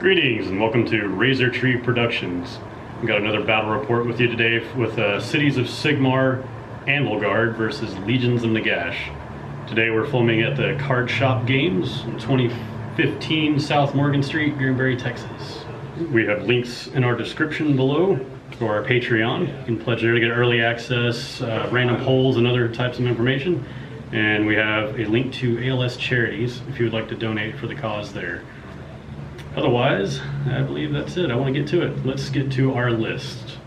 Greetings and welcome to Razortree Productions. We've got another battle report with you today with Cities of Sigmar, Anvil Guard versus Legions of Nagash. Today we're filming at the Card Shop Games in 2015 South Morgan Street, Granbury, Texas. We have links in our description below for our Patreon. You can pledge there to get early access, random polls, and other types of information. And we have a link to ALS charities if you would like to donate for the cause there. Otherwise, I believe that's it. I want to get to it. Let's get to our list.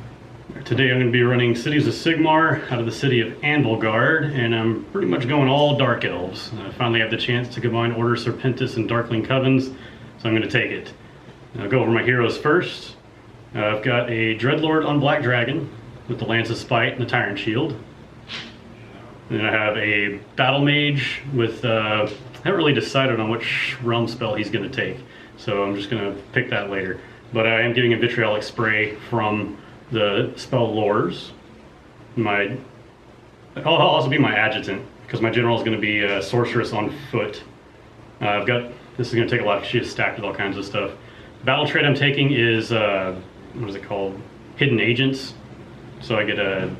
Today I'm going to be running Cities of Sigmar out of the city of Anvil Guard, and I'm pretty much going all Dark Elves. I finally have the chance to combine Order Serpentis and Darkling Covens, so I'm going to take it. I'll go over my heroes first. I've got a Dreadlord on Black Dragon with the Lance of Spite and the Tyrant Shield. And then I have a Battle Mage with, I haven't really decided on which realm spell he's going to take, so I'm just going to pick that later. But I am getting a Vitriolic Spray from the spell Lores. I'll also be my Adjutant, because my General is going to be a Sorceress on foot. This is going to take a lot, she is stacked with all kinds of stuff. Battle trait I'm taking is, what is it called? Hidden Agents. So I get a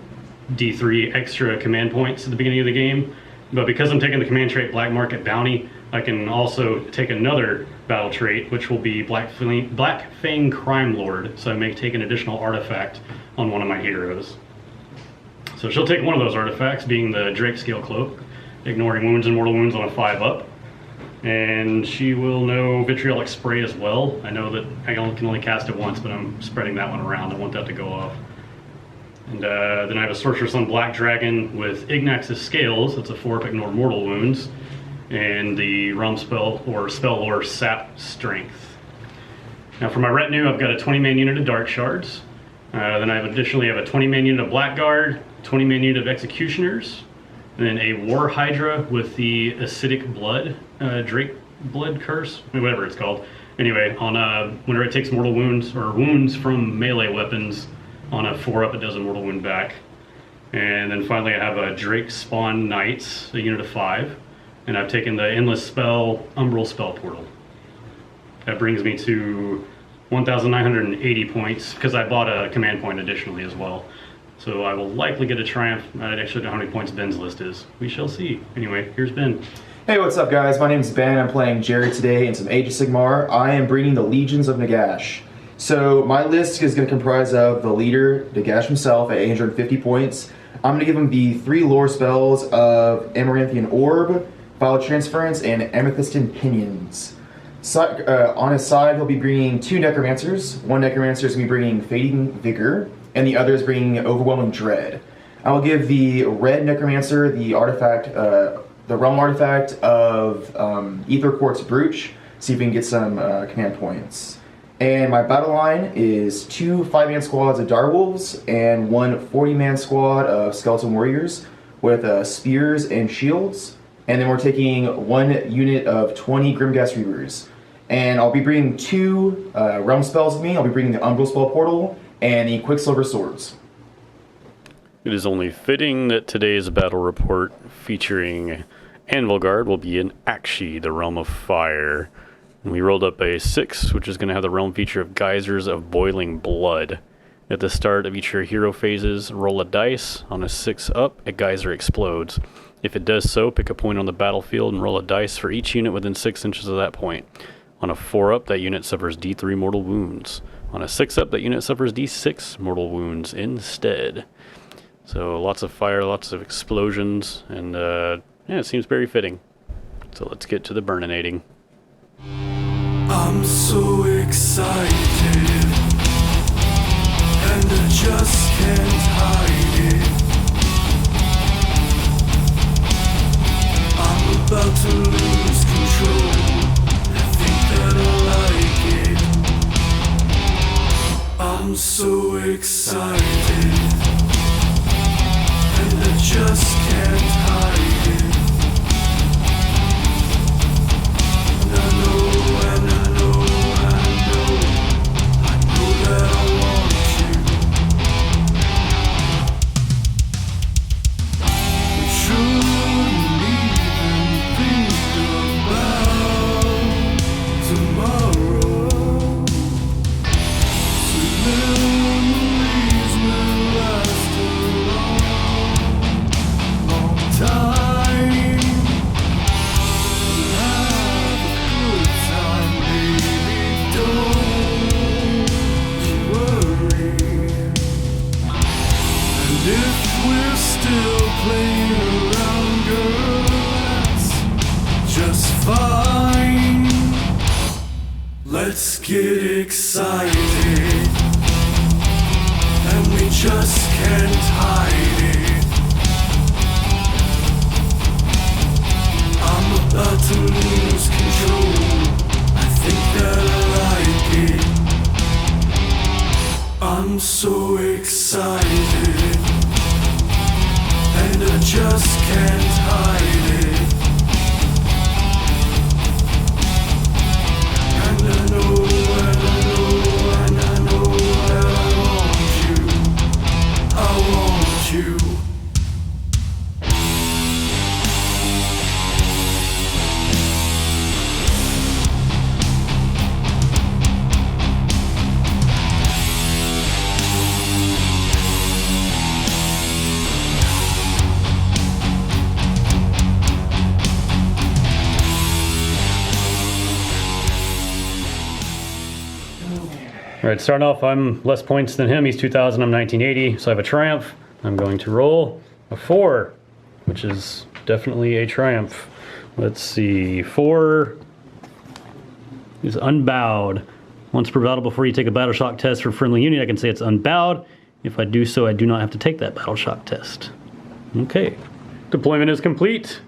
D3 extra command points at the beginning of the game. But because I'm taking the command trait Black Market Bounty, I can also take another battle trait, which will be Black Fang Crime Lord. So I may take an additional artifact on one of my heroes. So she'll take one of those artifacts, being the Drake Scale Cloak, ignoring wounds and mortal wounds on a 5-up. And she will know Vitriolic Spray as well. I know that I can only cast it once, but I'm spreading that one around. I want that to go off. And then I have a Sorceress on Black Dragon with Ignax's Scales. That's a 4-up ignore mortal wounds. And the realm spell or spell lore Sap Strength. Now for my retinue, I've got a 20-man unit of Dark Shards. Then I additionally have a 20-man unit of Blackguard, 20-man unit of Executioners, and then a War Hydra with the Acidic Blood, Drake Blood Curse, whatever it's called. Anyway, on whenever it takes mortal wounds or wounds from melee weapons, on a 4-up it does a mortal wound back. And then finally I have a Drake Spawn Knights, a unit of 5. And I've taken the Endless Spell Umbral Spell Portal. That brings me to 1,980 points, because I bought a command point additionally as well. So I will likely get a Triumph. I actually don't know how many points Ben's list is. We shall see. Anyway, here's Ben. Hey, what's up guys? My name is Ben. I'm playing Jerry today in some Age of Sigmar. I am bringing the Legions of Nagash. So my list is going to comprise of the leader, Nagash himself, at 850 points. I'm going to give him the 3 lore spells of Amaranthian Orb, Vile Transference, and Amethystin Pinions. On his side, he'll be bringing 2 Necromancers. One Necromancer is going to be bringing Fading Vigor, and the other is bringing Overwhelming Dread. I will give the red Necromancer the artifact, the realm artifact of Ether Quartz Brooch, see if we can get some command points. And my battle line is 2 5-man squads of Direwolves and 1 40-man squad of Skeleton Warriors with spears and shields. And then we're taking 1 unit of 20 Grimghast Reavers. And I'll be bringing 2 realm spells with me. I'll be bringing the Umbral Spell Portal and the Quicksilver Swords. It is only fitting that today's battle report featuring Anvil Guard will be in Akshi, the Realm of Fire. And we rolled up a 6, which is going to have the realm feature of Geysers of Boiling Blood. At the start of each of your hero phases, roll a dice. On a 6-up, a geyser explodes. If it does so, pick a point on the battlefield and roll a dice for each unit within 6 inches of that point. On a 4-up, that unit suffers D3 mortal wounds. On a 6-up, that unit suffers D6 mortal wounds instead. So lots of fire, lots of explosions, and yeah, it seems very fitting. So let's get to the burninating. I'm so excited, and I just can't hide it. I'm about to lose control. I think that I like it. I'm so excited, and I just can't hide it. And I know that I want you. We shouldn't even think about tomorrow. get excited, and we just can't hide it. I'm about to lose control. I think that I like it. I'm so excited, and I just can't hide it. And I know, and I know, and I know that I want you. I want you. All right, starting off, I'm less points than him. He's 2,000, I'm 1980, so I have a triumph. I'm going to roll a 4, which is definitely a triumph. Let's see, 4 is unbowed. Once per battle, before you take a battle shock test for friendly unit, I can say it's unbowed. If I do so, I do not have to take that battle shock test. Okay, deployment is complete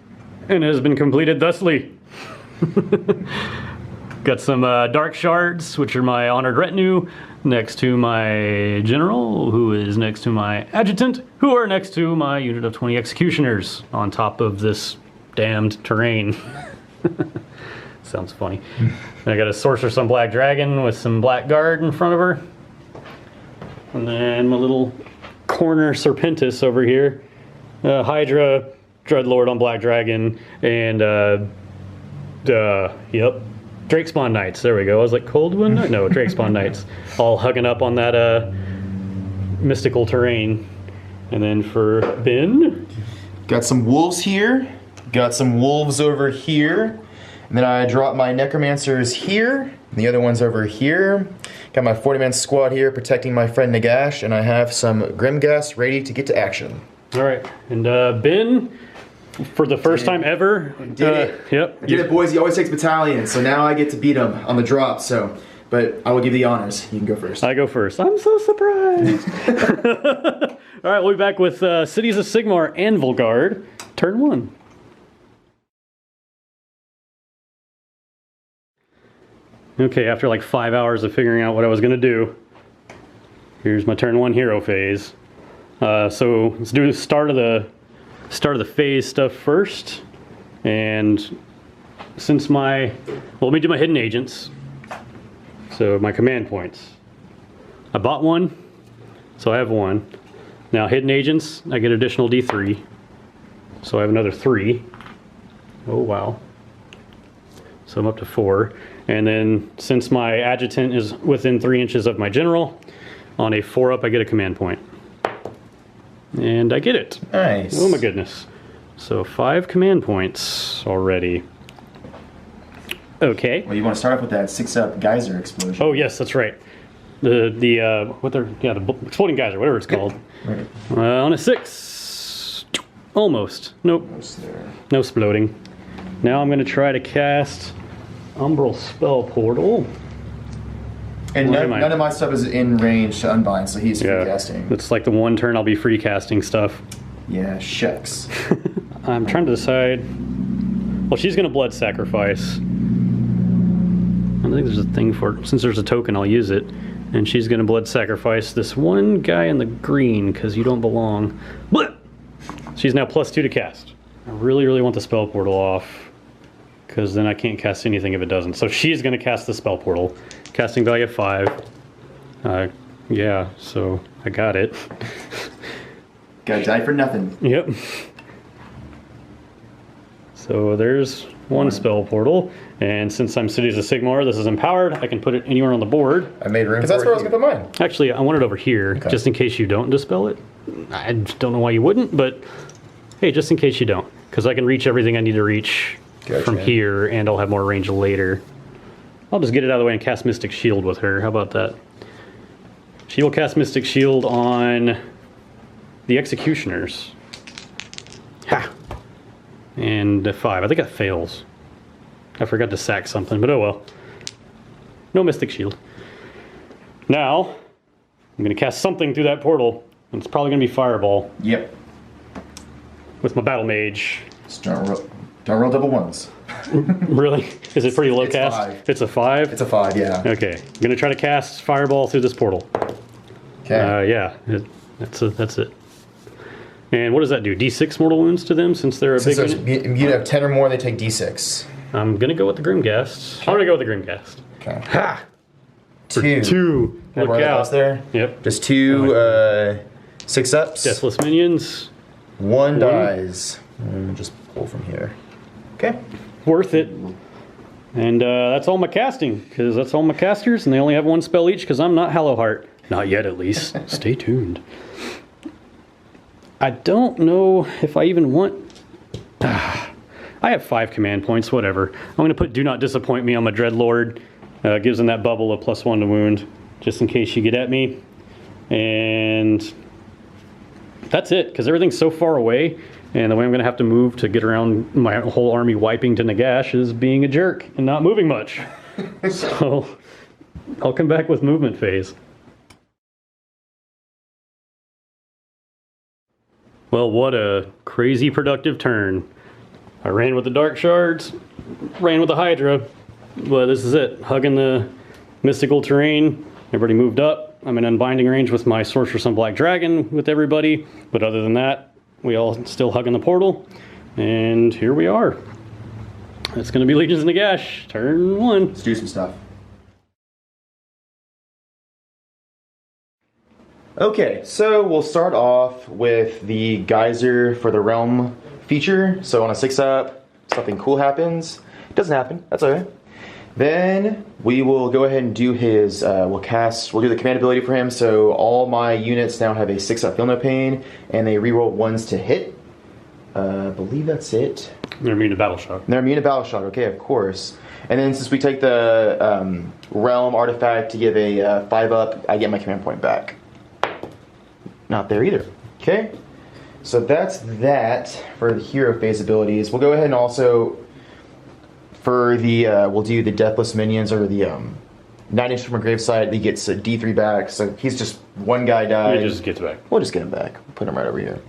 and has been completed thusly. Got some dark shards, which are my honored retinue, next to my general, who is next to my adjutant, who are next to my unit of 20 executioners on top of this damned terrain. Sounds funny. I got a sorceress on black dragon with some black guard in front of her. And then my little corner Serpentis over here. Hydra, Dreadlord on black dragon, and yep. Drakespawn Knights, there we go. I was like, Coldwind? No, Drakespawn Knights. All hugging up on that mystical terrain. And then for Ben. Got some wolves here. Got some wolves over here. And then I drop my necromancers here. And the other one's over here. Got my 40-man squad here protecting my friend Nagash. And I have some Grimghast ready to get to action. All right. And Ben, for the first time ever. Did it. Yep. Did it, boys. He always takes battalions. So now I get to beat him on the drop. So, but I will give you the honors. You can go first. I go first. I'm so surprised. All right, we'll be back with Cities of Sigmar, Anvil Guard, turn 1. Okay, after like 5 hours of figuring out what I was going to do, here's my turn 1 hero phase. So let's do the start of the phase stuff first. And since well, let me do my hidden agents. So my command points. I bought 1, so I have 1. Now hidden agents, I get additional D3. So I have another 3. Oh wow. So I'm up to 4. And then since my adjutant is within 3 inches of my general, on a 4-up I get a command point. And I get it. Nice. Oh my goodness. So 5 command points already. Okay. Well, you want to start off with that 6-up geyser explosion. Oh yes, that's right. The exploding geyser, whatever it's called. Right. On a 6, almost. Nope. Almost there. No exploding. Now I'm going to try to cast Umbral Spell Portal. And Where none, am I? none of my stuff is in range to unbind, so he's free Yeah, casting. it's like the one turn I'll be free casting stuff. Yeah, shucks. I'm trying to decide. Well, she's going to blood sacrifice. I think there's a thing for it. Since there's a token, I'll use it. And she's going to blood sacrifice this one guy in the green because you don't belong. Blech! She's now +2 to cast. I really, really want the spell portal off because then I can't cast anything if it doesn't. So she's going to cast the spell portal. Casting value of 5. Yeah, so I got it. Gotta die for nothing. Yep. So there's one spell portal, and since I'm Cities of Sigmar, this is empowered, I can put it anywhere on the board. I made room. Because that's where I was gonna put mine. Actually, I want it over here, Okay. just in case you don't dispel it. I just don't know why you wouldn't, but hey, just in case you don't, because I can reach everything I need to reach Gotcha. from here, and I'll have more range later. I'll just get it out of the way and cast Mystic Shield with her. How about that? She will cast Mystic Shield on the Executioners. Ha! And a 5. I think that fails. I forgot to sack something, but oh well. No Mystic Shield. Now, I'm going to cast something through that portal. And it's probably going to be Fireball. Yep. With my Battle Mage. Just don't roll double ones. Really? Is it pretty low It's cast? 5. It's a 5? It's a 5, yeah. Okay. I'm going to try to cast Fireball through this portal. Okay. Yeah. That's it. And what does that do? D6 mortal wounds to them since they're a big unit? You have 10 or more, they take D6. I'm going to go with the Grimghast. I'm going to go with the Grimghast. Okay. Ha! 2. 2. Look Look out. there. Yep. Just 2 6-ups. Deathless minions. 1 dies. Just pull from here. Okay. Worth it. And that's all my casting, because that's all my casters, and they only have 1 spell each, because I'm not Hallowheart. Not yet, at least. Stay tuned. I don't know if I even want... I have 5 command points, whatever. I'm going to put Do Not Disappoint Me on my Dreadlord. Gives them that bubble of +1 to wound, just in case you get at me. And that's it, because everything's so far away, and the way I'm going to have to move to get around my whole army wiping to Nagash is being a jerk and not moving much. So I'll come back with movement phase. Well, what a crazy productive turn. I ran with the Dark Shards, ran with the Hydra. Well, this is it. Hugging the mystical terrain. Everybody moved up. I'm in unbinding range with my Sorceress on Black Dragon with everybody. But other than that, we all still hugging the portal. And here we are. It's going to be Legions of Nagash, turn 1. Let's do some stuff. Okay, so we'll start off with the Geyser for the Realm feature. So on a 6-up, something cool happens. It doesn't happen, that's okay. Then we will go ahead and do his, we'll do the command ability for him. So all my units now have a 6-up Feel No Pain, and they reroll 1s to hit. I believe that's it. They're immune to Battle Shock. They're immune to Battle Shock, okay, of course. And then since we take the Realm artifact to give a 5-up, I get my command point back. Not there either. Okay, so that's that for the hero phase abilities. We'll go ahead and also, for the, we'll do the Deathless Minions, or the 9-inch from a gravesite. He gets a D3 back, so he's just one guy died. He just gets back. We'll just get him back. Put him right over here.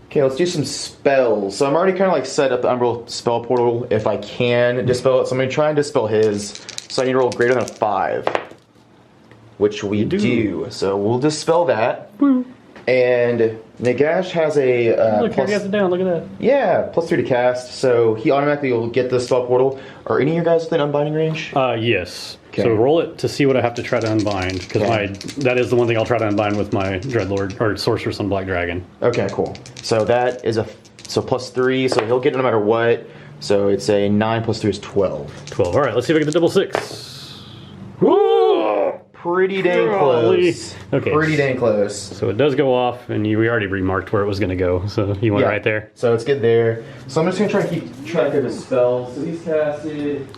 Okay, let's do some spells. So I'm already kind of like set up the Umbral spell portal if I can dispel it. So I'm going to try and dispel his. So I need to roll greater than a 5, which we do. So we'll dispel that. Woo. And Nagash has a look, here he has it down. Look at that. Yeah, +3 to cast. So he automatically will get the spell portal. Are any of your guys within unbinding range? Yes. Okay. So roll it to see what I have to try to unbind, because that is the one thing I'll try to unbind with my Dreadlord or Sorceress on Black Dragon. Okay, cool. So that is +3, so he'll get it no matter what. So it's a 9 + 3 is 12. 12. All right, let's see if I get the double 6. Woo! Pretty dang Golly. close. Okay. Pretty dang close. So it does go off, and we already remarked where it was going to go. So you went right there. So it's good there. So I'm just going to try to keep track of his spells. So he's casted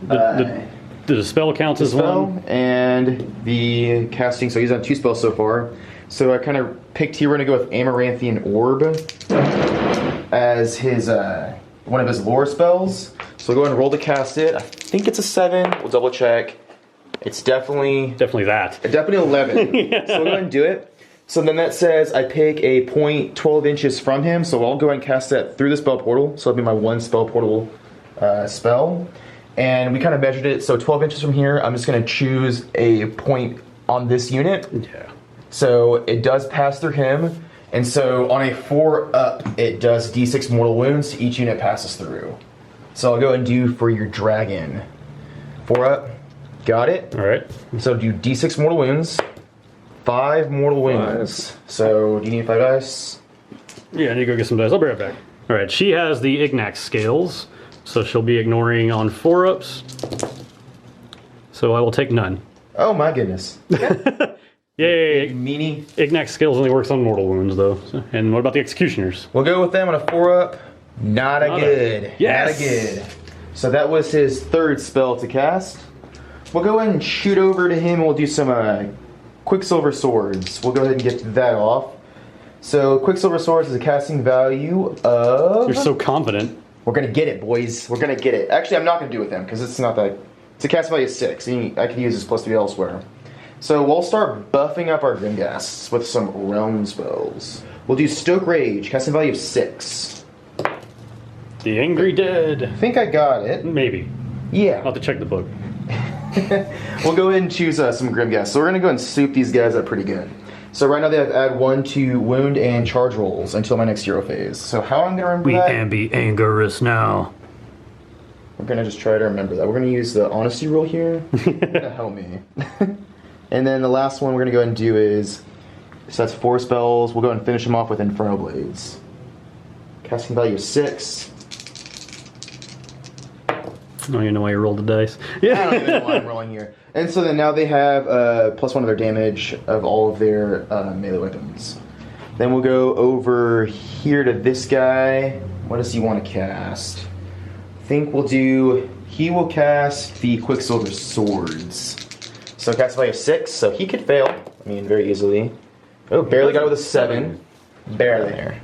The spell counts as one. And the casting, so he's on 2 spells so far. So I kind of picked here, we're going to go with Amaranthian Orb as his one of his lore spells. So we'll go ahead and roll to cast it. I think it's a 7. We'll double check. It's definitely that. Definitely 11. Yeah. So we'll go ahead and do it. So then that says I pick a point 12 inches from him. So I'll go ahead and cast that through the spell portal. So it'll be my 1 spell portal spell. And we kind of measured it. So 12 inches from here, I'm just going to choose a point on this unit. Yeah. So it does pass through him. And so on a 4-up, it does D6 mortal wounds to each unit passes through. So I'll go and do for your dragon. 4-up. Got it. All right. So do D6 mortal wounds. 5 mortal wounds. So do you need 5 dice? Yeah, I need to go get some dice. I'll be right back. All right, she has the Ignax scales, so she'll be ignoring on 4-ups. So I will take none. Oh my goodness. Yay! Meanie. Ignax scales only works on mortal wounds, though. So, and what about the Executioners? We'll go with them on a 4-up. Not a good. Yes. Not a good. So that was his 3rd spell to cast. We'll go ahead and shoot over to him and we'll do some Quicksilver Swords. We'll go ahead and get that off. So Quicksilver Swords is a casting value of... You're so confident. We're going to get it, boys. We're going to get it. Actually, I'm not going to do it with him because it's not It's a cast value of 6. And I could use this +3 elsewhere. So we'll start buffing up our Grimghasts with some realm spells. We'll do Stoke Rage, casting value of 6. The Angry Dead. I think I got it. Maybe. Yeah. I'll have to check the book. We'll go ahead and choose some Grimghasts. So we're going to go and soup these guys up pretty good. So right now they have to add 1 to wound and charge rolls until my next hero phase. So how I'm going to remember that? can be angorous now. We're going to just try to remember that. We're going to use the honesty rule here. to help me. And then the last one we're going to go ahead and do is, so that's 4 spells. We'll go and finish them off with Inferno Blades. Casting value of 6. I don't even know why you rolled the dice. I don't even know why I'm rolling here. And so then now they have +1 of their damage of all of their melee weapons. Then we'll go over here to this guy. What does he want to cast? I think we'll do, he will cast the Quicksilver Swords. So cast value of 6, so he could fail. I mean, very easily. Oh, barely got it with a 7. Barely there.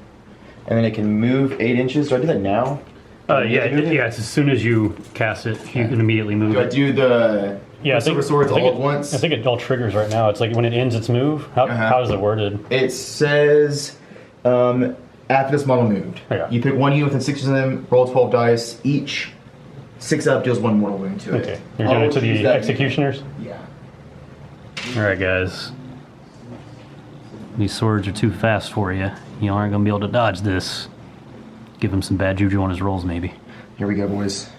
And then it can move 8 inches. Do I do that now? Yeah, it's as soon as you cast it, you can immediately move Do I it. do the Quicksilver Swords all at once? I think it all triggers right now. It's like when it ends its move. How is it worded? It says, after this model moved, you pick 1 unit within 6 of them, roll 12 dice, each 6 up deals 1 mortal wound to it. Okay, you're doing it to the executioners? Yeah. Alright, guys. These swords are too fast for you. You aren't going to be able to dodge this. Give him some bad juju on his rolls, maybe. Here we go, boys.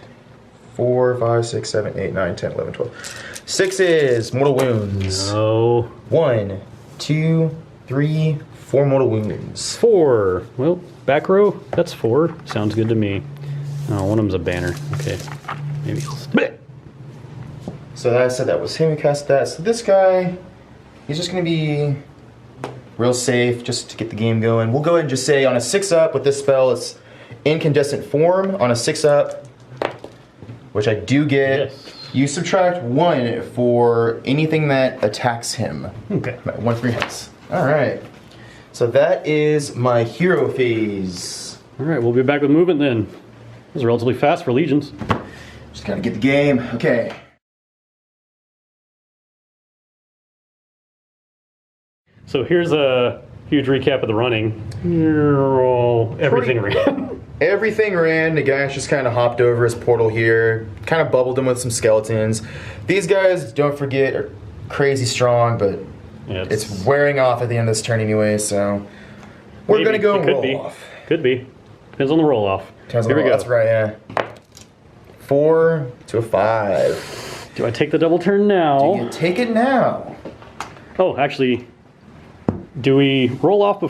4, 5, 6, 7, 8, 9, 10, 11, 12. 6 is mortal wounds. No. 1, 2, 3, 4 mortal wounds. 4. Well, back row, that's 4. Sounds good to me. Oh, one of them's a banner. Okay. Maybe he'll stay. So that I said that was him who cast that. So this guy, he's just going to be real safe just to get the game going. We'll go ahead and just say on a 6-up with this spell, it's Incandescent Form. On a 6-up, which I do get, Yes. you subtract 1 for anything that attacks him. Okay. 1 for your hits. Alright. So that is my hero phase. Alright, we'll be back with movement then. This is relatively fast for Legions. Just gotta get the game. Okay. So here's a huge recap of the running. Everything ran. Everything ran. Nagash just kind of hopped over his portal here. Kind of bubbled him with some skeletons. These guys, don't forget, are crazy strong, but Yeah, it's wearing off at the end of this turn anyway, so we're going to go and roll off. Could be. Depends on the roll off. Here we go. That's right, yeah. 4 to a 5. Do I take the double turn now? You take it now. Oh, actually, do we roll off?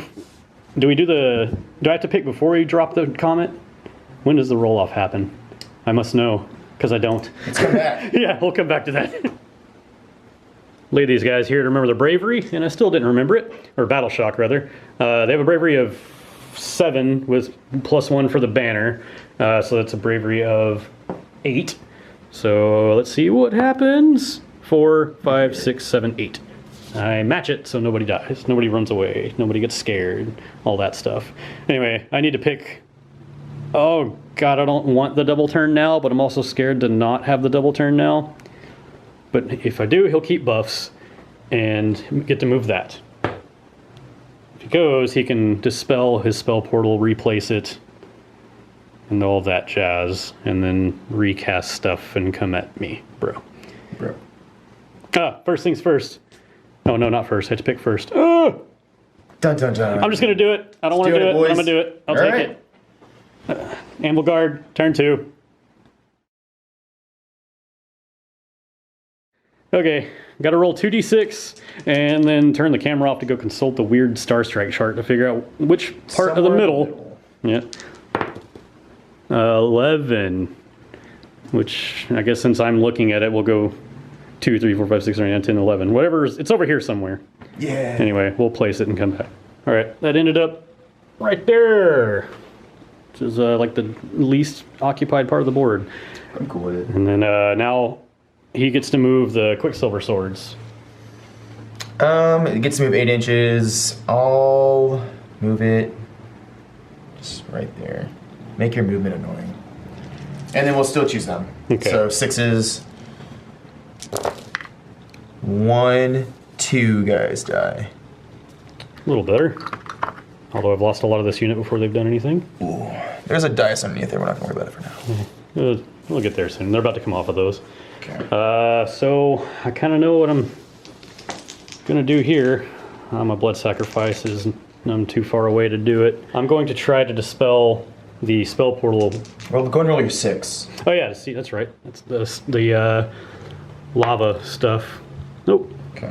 Do I have to pick before we drop the comet? When does the roll off happen? I must know, because I don't. Let's come back. Yeah, we'll come back to that. Look at these guys here to remember their bravery, and I still didn't remember it, or battle shock rather. They have a bravery of 7 with +1 for the banner, so that's a bravery of 8. So let's see what happens. 4, 5, 6, 7, 8. I match it so nobody dies, nobody runs away, nobody gets scared, all that stuff. Anyway, I need to pick. Oh god, I don't want the double turn now, but I'm also scared to not have the double turn now. But if I do, he'll keep buffs and get to move that. If he goes, he can dispel his spell portal, replace it, and all that jazz, and then recast stuff and come at me, bro. First things first. Oh, no, not first. I had to pick first. Oh! Dun dun dun. I'm just going to do it. I don't want to do it, but I'm going to do it. I'll take it. Anvil Guard, turn 2. Okay, got to roll 2d6 and then turn the camera off to go consult the weird Star Strike chart to figure out which part of the middle. Yeah. 11, which I guess since I'm looking at it, we'll go 2, 3, 4, 5, 6, 7, 8, 9, 10, 11. Whatever, it's over here somewhere. Yeah. Anyway, we'll place it and come back. All right, that ended up right there, which is like the least occupied part of the board. I'm cool with it. And then now he gets to move the Quicksilver Swords. It gets to move 8 inches. I'll move it just right there. Make your movement annoying. And then we'll still choose them. Okay. So 6s. 1, 2 guys die. A little better. Although I've lost a lot of this unit before they've done anything. Ooh, there's a dice underneath there. We're not gonna worry about it for now. We'll get there soon. They're about to come off of those. Okay. So I kind of know what I'm gonna do here. My blood sacrifice is I'm too far away to do it. I'm going to try to dispel the spell portal. Well, go and roll your 6. Oh yeah, see, that's right. That's the lava stuff. Nope. Okay.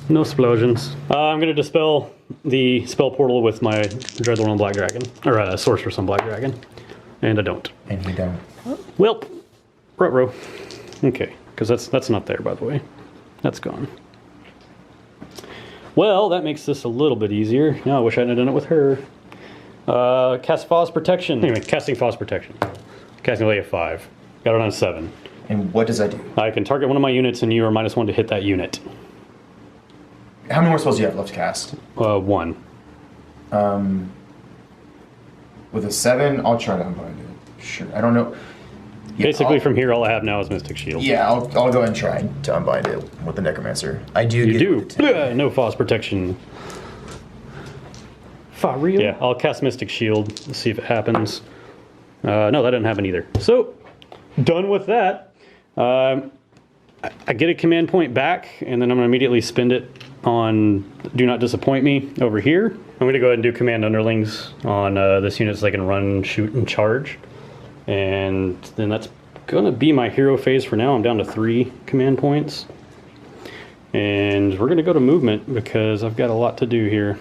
No explosions. I'm gonna dispel the spell portal with my Dreadlord on Black Dragon, or Sorceress on Black Dragon, and I don't. And you don't. Welp. Ruh-roh. Okay, because that's not there, by the way. That's gone. Well, that makes this a little bit easier. Now I wish I hadn't done it with her. Cast Faw's Protection. Anyway, casting Faw's Protection. Casting ability of 5. Got it on 7. And what does that do? I can target one of my units, and you are -1 to hit that unit. How many more spells do you have left to cast? 1. With a 7, I'll try to unbind it. Sure. I don't know. Yeah, Basically, from here, all I have now is Mystic Shield. Yeah, I'll go ahead and try to unbind it with the Necromancer. I do. You get do. it with a 10. No Faw's Protection. For real? Yeah, I'll cast Mystic Shield. Let's see if it happens. No, that didn't happen either. So, done with that. I get a command point back, and then I'm going to immediately spend it on Do Not Disappoint Me over here. I'm going to go ahead and do command underlings on this unit so they can run, shoot, and charge. And then that's going to be my hero phase for now. I'm down to 3 command points. And we're going to go to movement because I've got a lot to do here.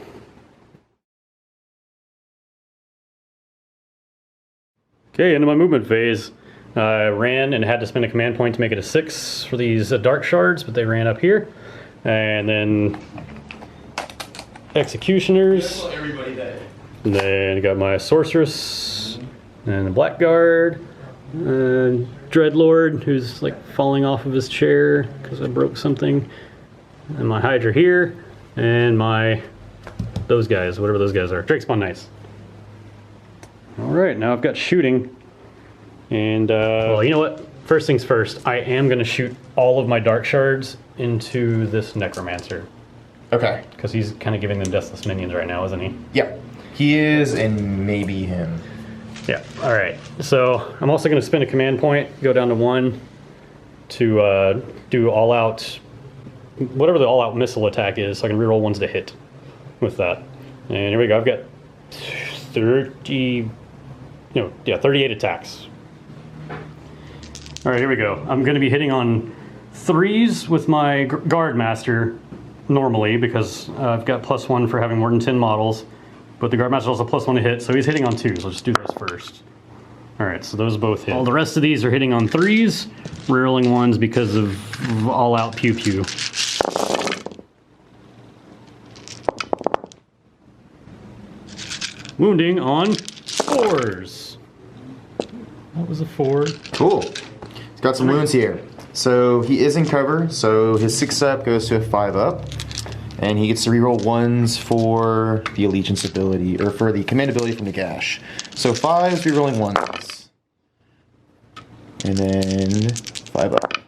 Okay, into my movement phase. I ran and had to spend a command point to make it a 6 for these dark shards, but they ran up here. And then executioners. And then I got my sorceress and the black guard. And Dreadlord, who's like falling off of his chair because I broke something. And my Hydra here. And those guys, whatever those guys are. Drakespawn Knights. Alright, now I've got shooting. And, well, you know what? First things first, I am going to shoot all of my dark shards into this Necromancer. Okay. Because he's kind of giving them deathless minions right now, isn't he? Yeah. He is, and maybe him. Yeah, alright. So, I'm also going to spend a command point, go down to 1, to do all-out, whatever the all-out missile attack is, so I can reroll ones to hit with that. And here we go, I've got 38 attacks. All right, here we go. I'm going to be hitting on 3s with my Guard Master normally because I've got +1 for having more than 10 models, but the Guard Master is also +1 to hit, so he's hitting on 2s. I'll just do those first. All right, so those both hit. All the rest of these are hitting on 3s, rerolling 1s because of all-out pew-pew. Wounding on 4s. That was a 4. Cool. He's got some wounds here. So he is in cover, so his 6-up goes to a 5-up. And he gets to reroll 1s for the Allegiance ability, or for the command ability from Nagash. So 5s, rerolling 1s. And then 5-up.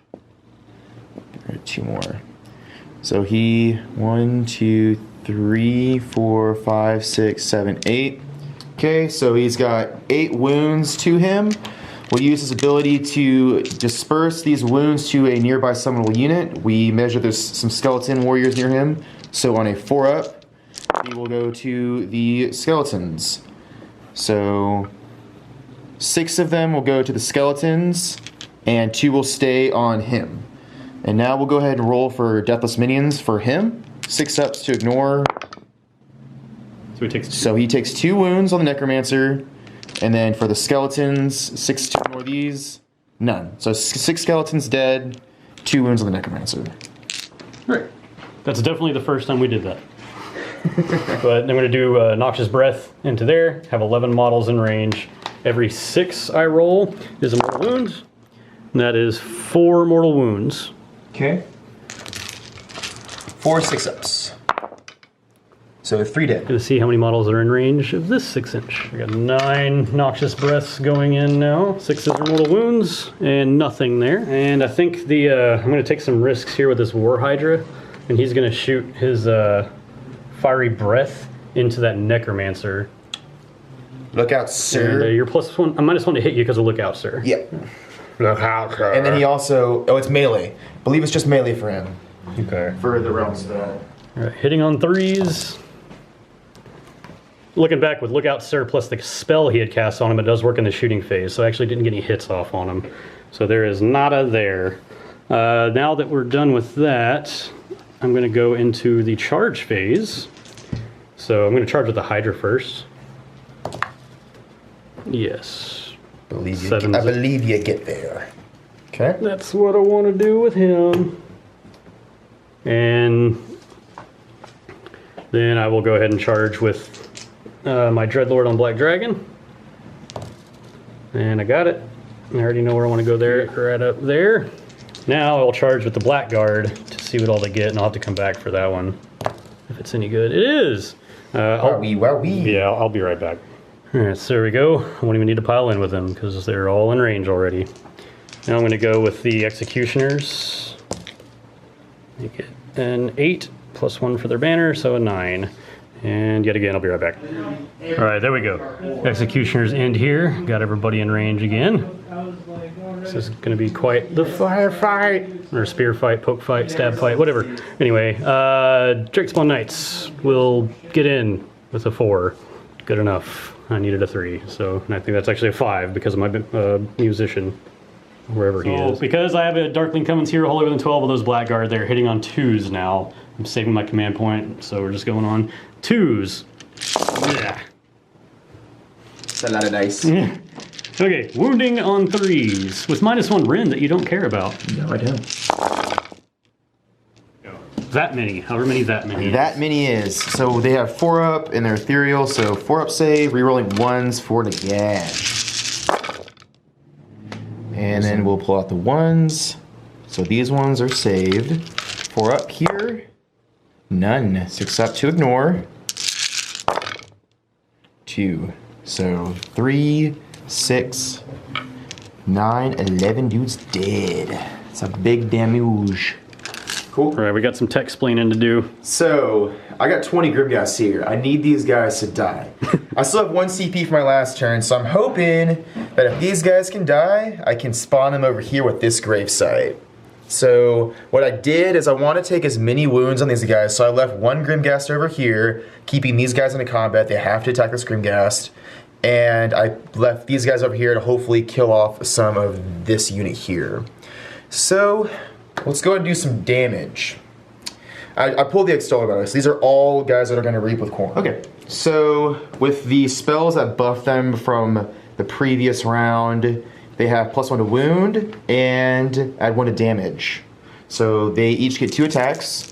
Alright, 2 more. So he, 1, 2, 3, 4, 5, 6, 7, 8. Okay, so he's got 8 wounds to him. We'll use his ability to disperse these wounds to a nearby summonable unit. We measure there's some skeleton warriors near him. So on a 4-up, he will go to the skeletons. So 6 of them will go to the skeletons, and 2 will stay on him. And now we'll go ahead and roll for Deathless Minions for him. 6-ups to ignore. So he takes 2 wounds on the Necromancer. And then for the skeletons, 6 to ignore these, none. So 6 skeletons dead, 2 wounds on the Necromancer. Right. That's definitely the first time we did that. But I'm going to do Noxious Breath into there, have 11 models in range. Every 6 I roll is a mortal wound. And that is 4 mortal wounds. Okay. 4 6-ups. So 3 dead. Gonna see how many models are in range of this 6-inch. We got 9 noxious breaths going in now. 6 are mortal wounds, and nothing there. And I think the I'm gonna take some risks here with this War Hydra, and he's gonna shoot his fiery breath into that Necromancer. Look out, And sir. you're +1. I'm -1 to hit you because of look out, sir. Yeah. Look out, sir. And then he also, oh, it's melee. I believe it's just melee for him. Okay. For the realm spell. All right, hitting on 3s. Looking back with Lookout Sir plus the spell he had cast on him, it does work in the shooting phase, so I actually didn't get any hits off on him. So there is nada there. Now that we're done with that, I'm going to go into the charge phase. So I'm going to charge with the Hydra first. Yes. I believe you get there. Okay. That's what I want to do with him. And then I will go ahead and charge with my Dreadlord on Black Dragon. And I got it. I already know where I want to go there, right up there. Now I'll charge with the Blackguard to see what all they get, and I'll have to come back for that one. If it's any good. It is! Wowee. Yeah, I'll be right back. Alright, so there we go. I won't even need to pile in with them, because they're all in range already. Now I'm going to go with the Executioners. Make it an 8, +1 for their banner, so a 9. And yet again, I'll be right back. Alright, there we go. Executioners end here. Got everybody in range again. This is going to be quite the firefight. Or spear fight, poke fight, stab fight, whatever. Anyway, Drakespawn Knights will get in with a 4. Good enough. I needed a 3, so I think that's actually a 5 because of my musician, wherever he is. Because I have a Darkling Covens here, holy within 12 of those Blackguard, they're hitting on 2s now. I'm saving my command point, so we're just going on 2s. Yeah. It's a lot of dice. Okay, wounding on 3s with -1 rend that you don't care about. No, I don't. That many, however many that many. That many is. So they have 4 up and they're ethereal, so 4 up save, rerolling 1s for Nagash. And then we'll pull out the 1s. So these ones are saved. 4 up here. None. 6 up to ignore. 2. So 3, 6, 9, 11 dudes dead. It's a big damage. Cool. All right, we got some tech explaining to do. So, I got 20 Grimghast here. I need these guys to die. I still have 1 CP for my last turn, so I'm hoping that if these guys can die, I can spawn them over here with this gravesite. So, what I did is I want to take as many wounds on these guys, so I left 1 Grimghast over here, keeping these guys into combat. They have to attack this Grimghast. And I left these guys over here to hopefully kill off some of this unit here. So, let's go ahead and do some damage. I pulled the Extoller bonus. These are all guys that are going to reap with corn. Okay, so with the spells that buff them from the previous round, they have +1 to wound and add 1 to damage. So they each get 2 attacks,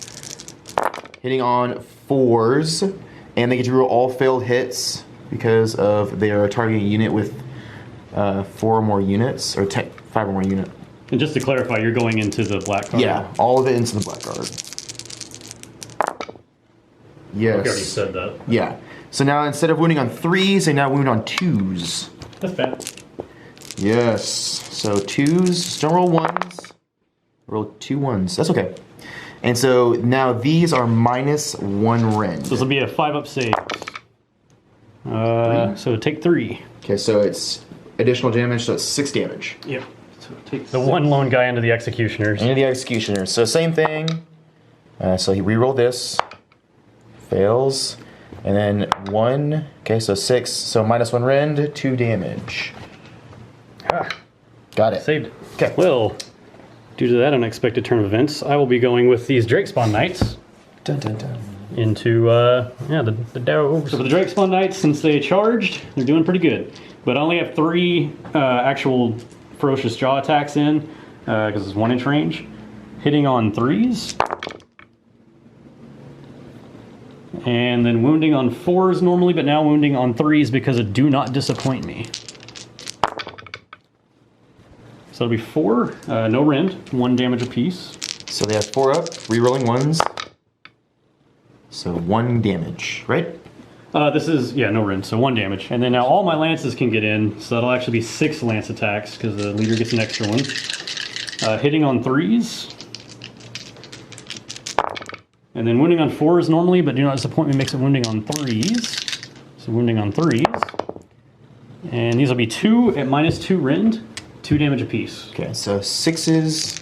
hitting on 4s, and they get to roll all failed hits because of they are targeting a unit with 4 or more units, or 5 or more units. And just to clarify, you're going into the black card. Yeah, all of it into the Blackguard. Yes. I already said that. Yeah. So now instead of wounding on 3s, they now wound on 2s. That's bad. Yes. So 2s, just don't roll 1s. Roll 2 1s. That's okay. And so now these are -1 rend. So this will be a 5 up save. So take 3. Okay, so it's additional damage, so it's 6 damage. Yeah. So take the 1 lone guy into the Executioners. Into the Executioner. So same thing. So he rerolled this. Fails. And then 1. Okay, so 6. So -1 rend, 2 damage. Ah, Got it. saved. Okay. Well, due to that unexpected turn of events, I will be going with these Drakespawn Knights Dun, dun, dun. into, the dogs. So for the Drakespawn Knights, since they charged, they're doing pretty good. But I only have 3 actual Ferocious Jaw attacks in, because it's 1-inch range. Hitting on 3s. And then wounding on 4s normally, but now wounding on 3s because of Do Not Disappoint Me. So it'll be 4, no rend, 1 damage apiece. So they have 4 up, rerolling 1s. So 1 damage, right? This is, yeah, no rend, so 1 damage. And then now all my lances can get in, so that'll actually be 6 lance attacks, because the leader gets an extra one. Hitting on 3s. And then wounding on 4s normally, but do not disappoint me, makes it wounding on 3s. So wounding on 3s. And these will be 2 at -2 rend, 2 damage apiece. Okay, so 6s,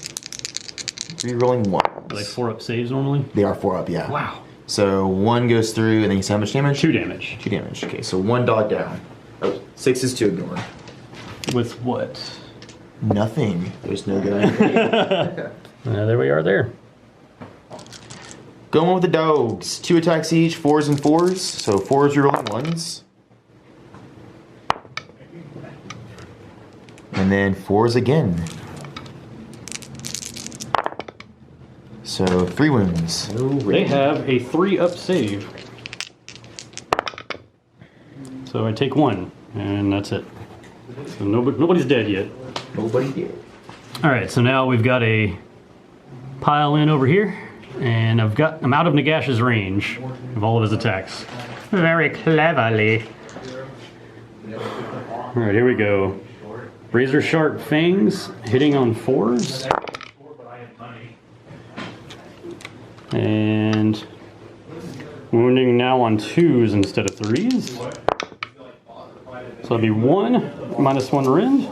rerolling 1. Are they 4-up saves normally? They are 4 up, yeah. Wow. So 1 goes through, and then you say how much damage? 2 damage. 2 damage. Okay, so 1 dog down. Oh, 6 is to ignore. With what? Nothing. There's no guy. There we are there. Going with the dogs. 2 attacks each, 4s and 4s. So 4s rerolling 1s. And then 4s again. So 3 wounds. They have a 3-up save. So I take 1, and that's it. So nobody's dead yet. Nobody did. Alright, so now we've got a pile in over here, and I'm out of Nagash's range of all of his attacks. Very cleverly. Alright, here we go. Razor sharp fangs, hitting on 4s. And wounding now on 2s instead of 3s. So that'll be 1, -1 rend.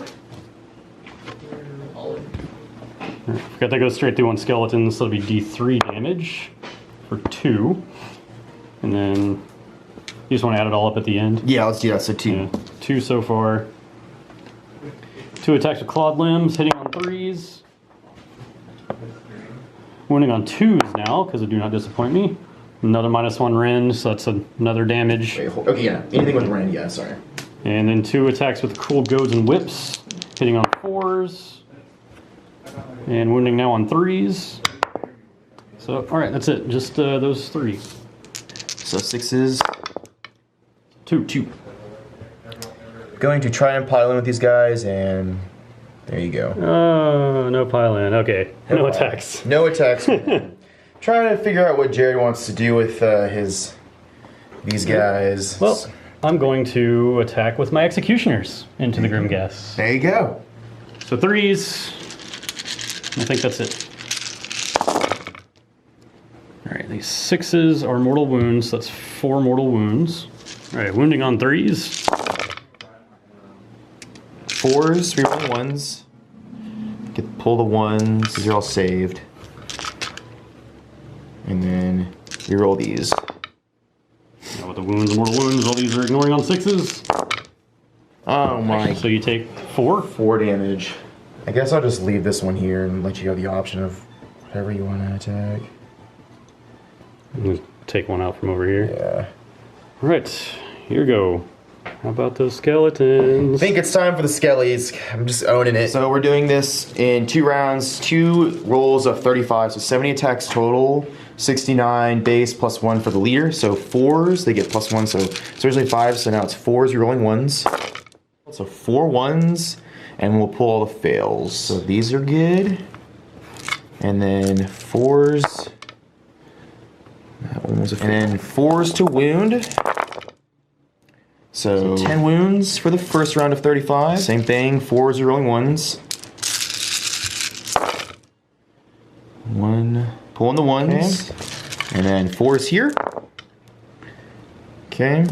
Forgot that goes straight through on skeletons, so it'll be D3 damage for 2. And then you just want to add it all up at the end. Yeah, let's do that. So 2. Yeah, 2 so far. 2 attacks with clawed limbs, hitting on 3s. Wounding on 2s now, because it do not disappoint me. Another -1 rend, so that's another damage. Wait, okay, yeah. Anything with rend, yeah, sorry. And then 2 attacks with cruel goads and whips, hitting on 4s. And wounding now on 3s. So, alright, that's it. Just those 3. So 6s. 2. Going to try and pile in with these guys, and there you go. Oh, no pile in. Okay. No pile. attacks. No attacks. Trying to figure out what Jared wants to do with these guys. Well, I'm going to attack with my executioners into the Grim Gas. There you go. So 3s. I think that's it. Alright, these 6s are mortal wounds. So that's 4 mortal wounds. Alright, wounding on 3s. 4s, reroll 1s. Pull the 1s. These are all saved. And then reroll these. Now with the wounds, mortal wounds, all these are ignoring on 6s. Oh my. So you take 4? 4 damage. I guess I'll just leave this one here and let you have the option of whatever you want to attack. Just take one out from over here. Yeah. Alright, here we go. How about those skeletons? I think it's time for the skellies. I'm just owning it. So we're doing this in 2 rounds, 2 rolls of 35, so 70 attacks total, 69 base plus 1 for the leader. So 4s, they get plus 1, so it's originally 5, so now it's 4s, you're rolling 1s. So 4 1s, and we'll pull all the fails. So these are good. And then 4s. That one was a fail. And then 4s to wound. So 10 wounds for the first round of 35. Same thing, 4s are rolling 1s. 1, pulling the 1s. Okay. And then 4s here. Okay.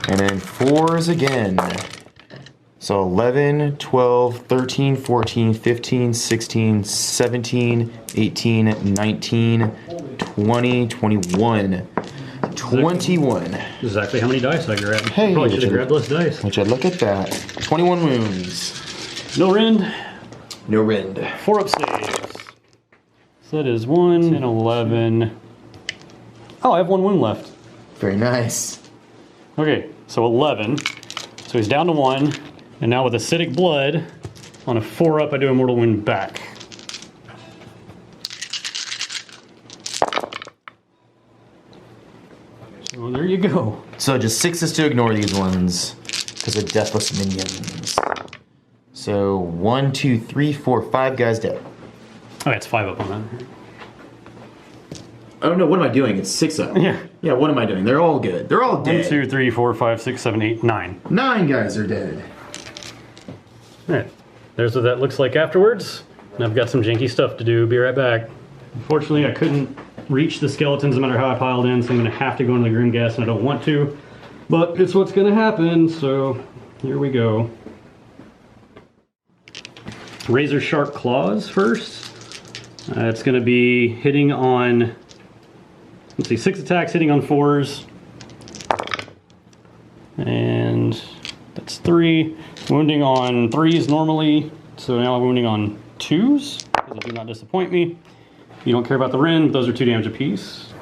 And then 4s again. So 11, 12, 13, 14, 15, 16, 17, 18, 19, 20, 21. 21. Exactly how many dice I grabbed. Hey, Probably should have grabbed less dice. Which I'd look at that. 21 wounds. No rend. No rend. 4 up saves. So that is 1 and 11. Oh, I have 1 wound left. Very nice. Okay, so 11. So he's down to 1. And now with acidic blood, on a 4 up, I do a mortal wound back. So there you go. So just 6s to ignore these ones because of deathless minions. So 1, 2, 3, 4, 5 guys dead. Oh, yeah, it's 5 up on that. Oh no, what am I doing? It's 6 up. Yeah. Yeah, what am I doing? They're all good. They're all 1, dead. 2, 3, 4, 5, 6, 7, 8, 9. 9 guys are dead. Alright, there's what that looks like afterwards. And I've got some janky stuff to do. Be right back. Unfortunately, I couldn't reach the skeletons no matter how I piled in, so I'm going to have to go into the Grimghast, and I don't want to. But it's what's going to happen, so here we go. Razor Sharp Claws first. It's going to be hitting on, let's see, 6 attacks hitting on 4s. And that's 3. Wounding on 3s normally, so now I'm wounding on 2s, because they do not disappoint me. You don't care about the Ren, but those are 2 damage apiece.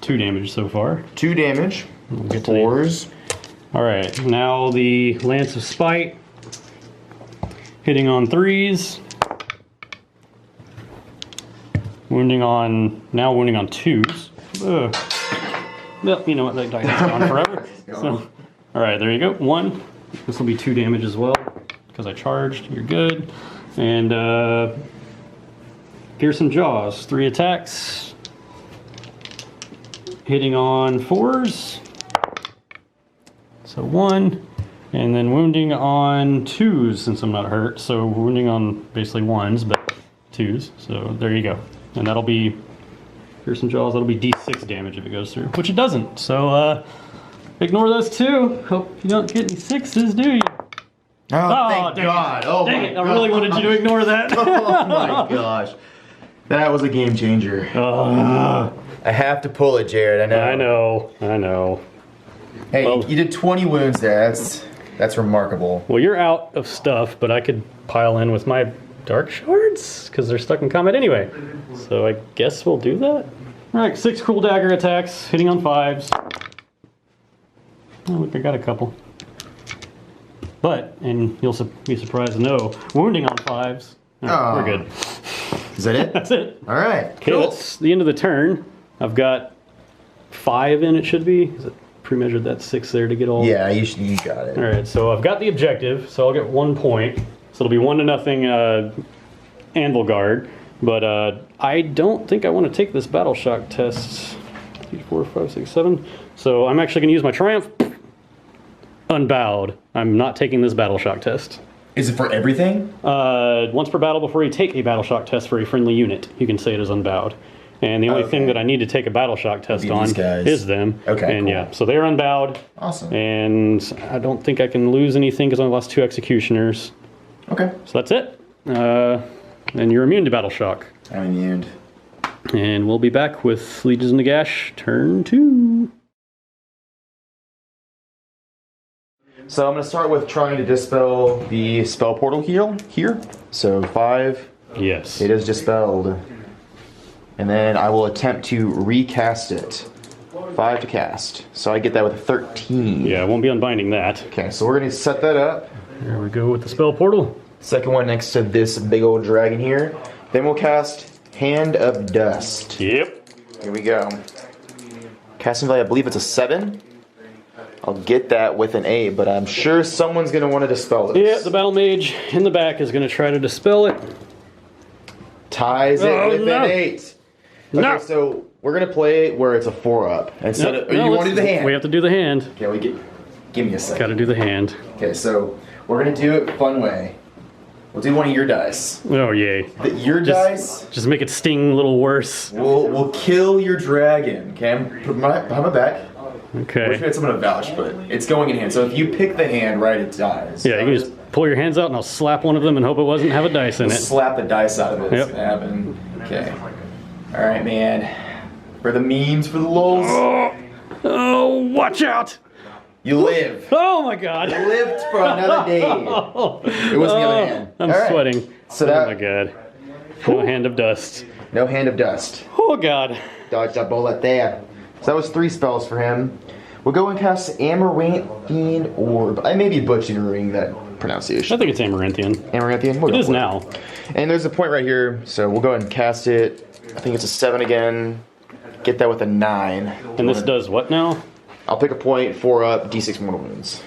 Two damage so far. 2 damage. We'll get to 4s. Alright, now the Lance of Spite. Hitting on 3s. Wounding on 2s. Ugh. Well, you know what, that dice is gone forever. So, alright, there you go. 1. This will be 2 damage as well, because I charged. You're good. And Fearsome Jaws. 3 attacks. Hitting on 4s. So 1. And then wounding on 2s since I'm not hurt. So wounding on basically 1s, but 2s. So there you go. And that'll be Fearsome Jaws. That'll be D6 damage if it goes through, which it doesn't. So ignore those 2. Hope you don't get any 6s, do you? Oh, thank dang God. It. Oh dang my it. God. I really wanted you to ignore that. Oh my gosh. That was a game changer. I have to pull it, Jared. I know. I know. Hey, Well- you did 20 wounds there. That's remarkable. Well, you're out of stuff, but I could pile in with my Dark Shards, because they're stuck in combat anyway. So I guess we'll do that. Alright, 6 Cruel Dagger attacks, hitting on 5s. Oh, look, I got a couple. But, and you'll be surprised to know, wounding on 5s. Alright, we're good. Is that it? That's it. All right. Okay, that's the end of the turn. I've got 5 in, it should be. Is it pre-measured that 6 there to get all? Yeah, you got it. Alright, so I've got the objective, so I'll get 1 point. So it'll be 1-0 Anvil Guard. But I don't think I want to take this Battle Shock test. 3, 4, 5, 6, 7. So I'm actually going to use my Triumph. Unbowed. I'm not taking this Battle Shock test. Is it for everything? Once per battle before you take a Battle Shock test for a friendly unit, you can say it is unbowed. And the only thing that I need to take a Battle Shock test on is them. Okay, and cool. yeah, so they're unbowed. Awesome. And I don't think I can lose anything because I lost 2 Executioners. Okay. So that's it. And you're immune to Battle Shock. I'm immune. And we'll be back with Legions of Nagash, turn 2. So I'm going to start with trying to dispel the spell portal here. So 5. Yes. It is dispelled. And then I will attempt to recast it. 5 to cast. So I get that with a 13. Yeah, I won't be unbinding that. Okay, so we're going to set that up. There we go with the spell portal. Second one next to this big old dragon here. Then we'll cast Hand of Dust. Yep. Here we go. Casting value, I believe it's a 7. I'll get that with an 8, but I'm sure someone's going to want to dispel this. Yeah, the Battle Mage in the back is going to try to dispel it. Ties it with no. an 8. Okay, No. so we're going to play it where it's a 4-up. Instead of, you want to do the hand? We have to do the hand. Okay, give me a second. Got to do the hand. Okay, so we're going to do it fun way. We'll do one of your dice. Oh, yay. Your dice Just make it sting a little worse. will kill your dragon. Okay, I'm put behind my back. I wish we Okay. had someone to vouch, but it's going in hand. So if you pick the hand right, it dies. Yeah, you can just pull your hands out and I'll slap one of them and hope it wasn't have a dice in it. Slap the dice out of it. Yep. It's gonna happen. Okay. All right, man. For the memes, for the lulz, Oh, watch out! you live. Oh my god. You lived for another day. It wasn't the other hand. I'm All right. sweating. So Oh that my god. No hand of dust. no Hand of Dust. Oh god. Dodge that bullet there. So that was 3 spells for him. We'll go and cast Amaranthian Orb. I may be butchering that I pronunciation. think it's Amaranthian. Amaranthian? We'll It go is for now. And there's a point right here, so we'll go ahead and cast it. I think it's a 7 again. Get that with a 9. And this does what now? I'll pick a point, 4 up, d6 mortal wounds.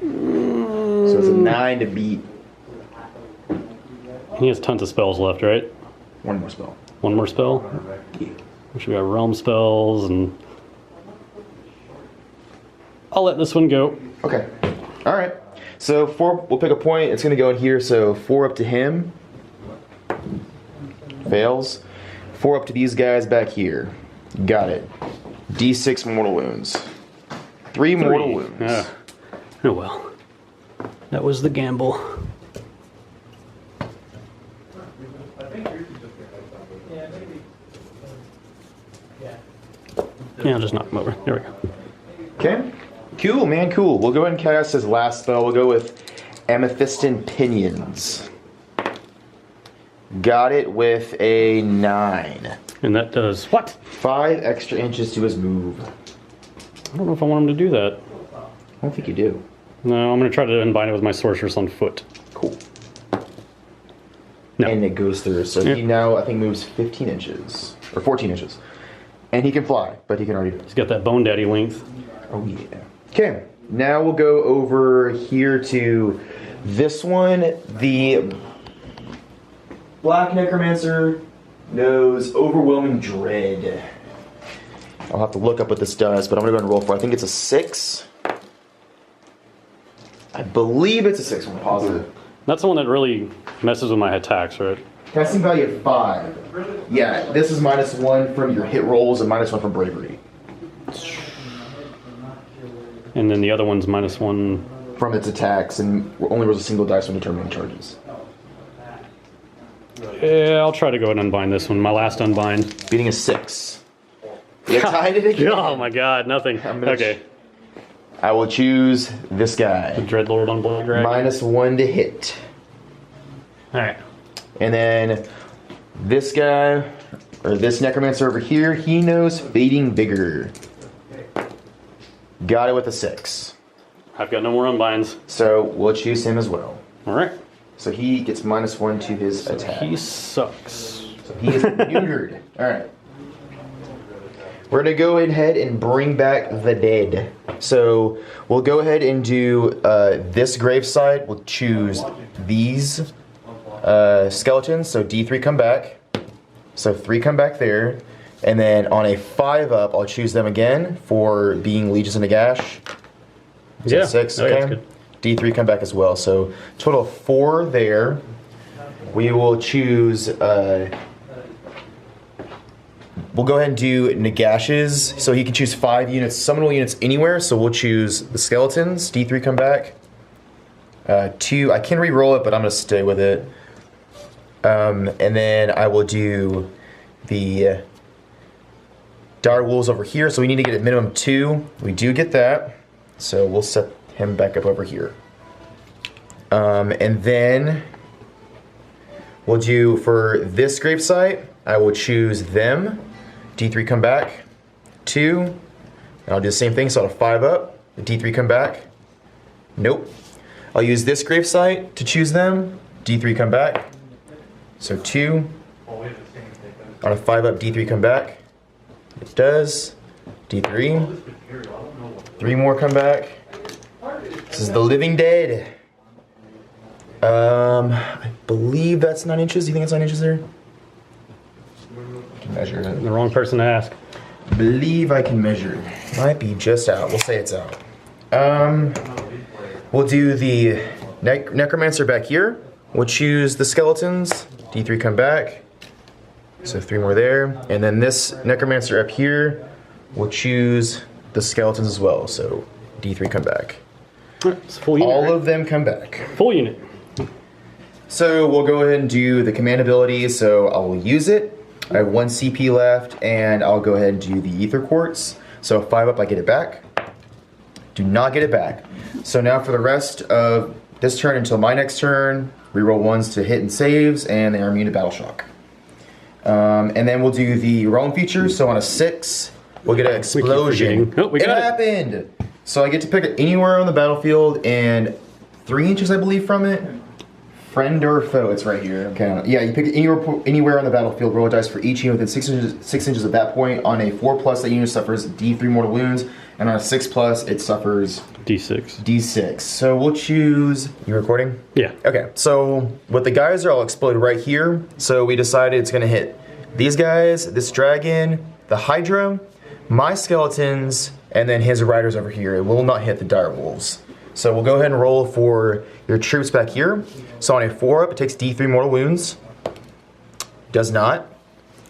So it's a 9 to beat. He has tons of spells left, right? One more spell. One more spell? Which we got realm spells, and I'll let this one go. Okay. All right. So 4, we'll pick a point. It's going to go in here. So 4 up to him. Fails. 4 up to these guys back here. Got it. D6 mortal wounds. 3 mortal wounds. Oh well. That was the gamble. Yeah, I'll just knock him over. There we go. Okay. Cool, man, cool. We'll go ahead and cast his last spell. We'll go with Amethystin Pinions. Got it with a 9. And that does what? 5 extra inches to his move. I don't know if I want him to do that. I don't think you do. No, I'm going to try to unbind it with my sorceress on foot. Cool. No. And it goes through. So he now, I think, moves 15 inches. Or 14 inches. And he can fly, but he can already... He's got that bone daddy length. Oh, yeah. Okay. Now we'll go over here to this one. The Black Necromancer knows Overwhelming Dread. I'll have to look up what this does, but I'm going to go and roll for it. I think it's a 6. I believe it's a 6. I'm positive. That's the one that really messes with my attacks, right? Casting value of 5. Yeah, this is -1 from your hit rolls and -1 from bravery. And then the other one's -1. From its attacks, and only rolls a single dice when determining charges. Yeah, I'll try to go ahead and unbind this one. My last unbind. Beating a 6. You tied it again. Oh my god, nothing. Okay. I will choose this guy. The Dreadlord on Blood Dragon. -1 to hit. Alright. And then this guy, or this Necromancer over here, he knows Fading Vigor. Got it with a 6. I've got no more unbinds. So we'll choose him as well. Alright. So he gets -1 to his attack. He sucks. So he is neutered. Alright. We're going to go ahead and bring back the dead. So we'll go ahead and do this graveside. We'll choose these skeletons. So D3 come back. So 3 come back there. And then on a 5 up, I'll choose them again for being Legions of Nagash. Yeah. 6, Oh, yeah, okay. that's good. D3 come back as well. So total of 4 there. We will choose... we'll go ahead and do Nagash's. So he can choose 5 units, summonable units anywhere. So we'll choose the skeletons. D3 come back. 2, I can re-roll it, but I'm going to stay with it. And then I will do the dire wolves over here. So we need to get a minimum 2. We do get that. So we'll set him back up over here. And then we'll do for this gravesite, I will choose them. D3 come back. 2. And I'll do the same thing, so I'll 5 up. The D3 come back. Nope. I'll use this gravesite to choose them. D3 come back. So 2. On a 5 up, D3 come back. It does. D3. 3 more come back. This is the Living Dead. I believe that's 9 inches. Do you think it's 9 inches there? I can measure it. The wrong person to ask. Believe I can measure it. Might be just out. We'll say it's out. We'll do the Necromancer back here. We'll choose the skeletons. D3 come back. So 3 more there. And then this Necromancer up here, we'll choose the skeletons as well. So D3 come back. It's a full unit. All right? of them come back. Full unit. So we'll go ahead and do the command ability. So I will use it. I have 1 CP left, and I'll go ahead and do the Ether Quartz. So 5 up, I get it back. Do not get it back. So now for the rest of this turn until my next turn, reroll 1s to hit and saves, and they are immune to Battle Shock. And then we'll do the realm feature. So on a 6, we'll get an explosion. Oh, we got it. Happened! So I get to pick it anywhere on the battlefield, and 3 inches, I believe, from it. Friend or foe, it's right here. Okay. Yeah, you pick it anywhere on the battlefield. Roll a dice for each unit within 6 inches of that point. On a 4+, that unit suffers D3 mortal wounds. And on a 6+, it suffers D6. D6. So we'll choose. You recording? Yeah. Okay. So with the geyser, I'll explode right here. So we decided it's gonna hit these guys, this dragon, the Hydra, my skeletons, and then his riders over here. It will not hit the dire wolves. So we'll go ahead and roll for your troops back here. So on a 4-up, it takes D3 mortal wounds. Does not.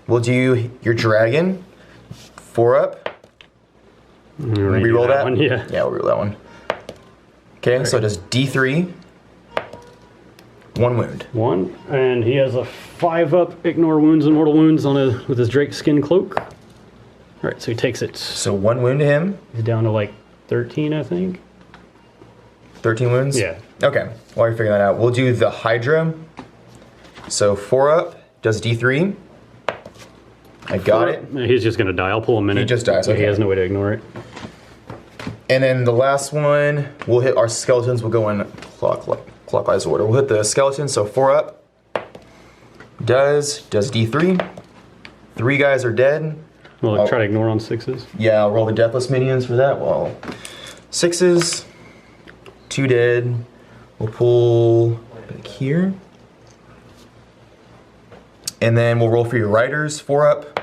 We'll do your dragon. 4-up. Reroll that one? Yeah. Yeah, we'll reroll that one. Okay, so it does D3. 1 wound. 1, and he has a 5-up. Ignore wounds and mortal wounds with his Drake skin cloak. All right, so he takes it. So 1 wound to him. He's down to like 13, I think. 13 wounds? Yeah. Okay, while you're figuring that out, we'll do the Hydra. So 4-up, does D3. I got it. He's just gonna die. I'll pull a minute. He just dies, So okay. he has no way to ignore it. And then the last one, we'll hit our skeletons. We'll go in clockwise order. We'll hit the skeletons, so 4-up. Does D3. 3 guys are dead. Well, try to ignore on 6s. Yeah, I'll roll the deathless minions for that. Well, 6s. 2 dead. We'll pull back here. And then we'll roll for your riders. 4-up.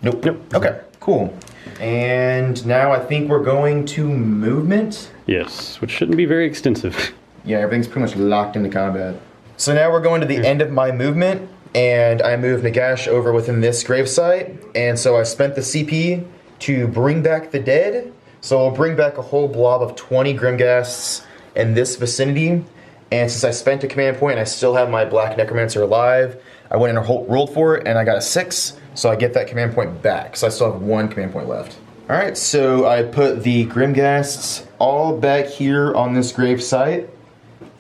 Nope. Okay, cool. And now I think we're going to movement. Yes, which shouldn't be very extensive. Yeah, everything's pretty much locked into combat. So now we're going to the end of my movement, and I moved Nagash over within this gravesite, and so I spent the CP to bring back the dead. So I'll bring back a whole blob of 20 Grimghasts in this vicinity, and since I spent a command point and I still have my Black Necromancer alive, I went and rolled for it, and I got a 6, so I get that command point back. So I still have 1 command point left. All right, so I put the Grimghasts all back here on this grave site.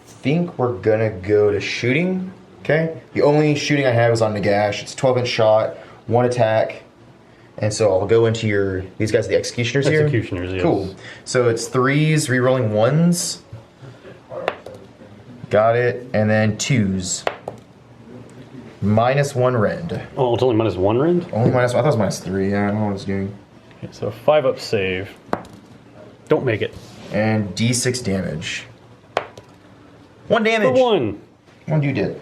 Think we're gonna go to shooting. Okay, the only shooting I have is on Nagash. It's 12-inch shot, 1 attack, and so I'll go into these guys are the executioners here. Executioners, yes. Cool. So it's 3s, rerolling 1s. Got it, and then 2s. -1 rend. Oh, it's only -1 rend? Only -1. I thought it was -3. Yeah, I don't know what it's doing. Okay, so 5-up save. Don't make it. And D6 damage. 1 damage. For 1. 1 you did.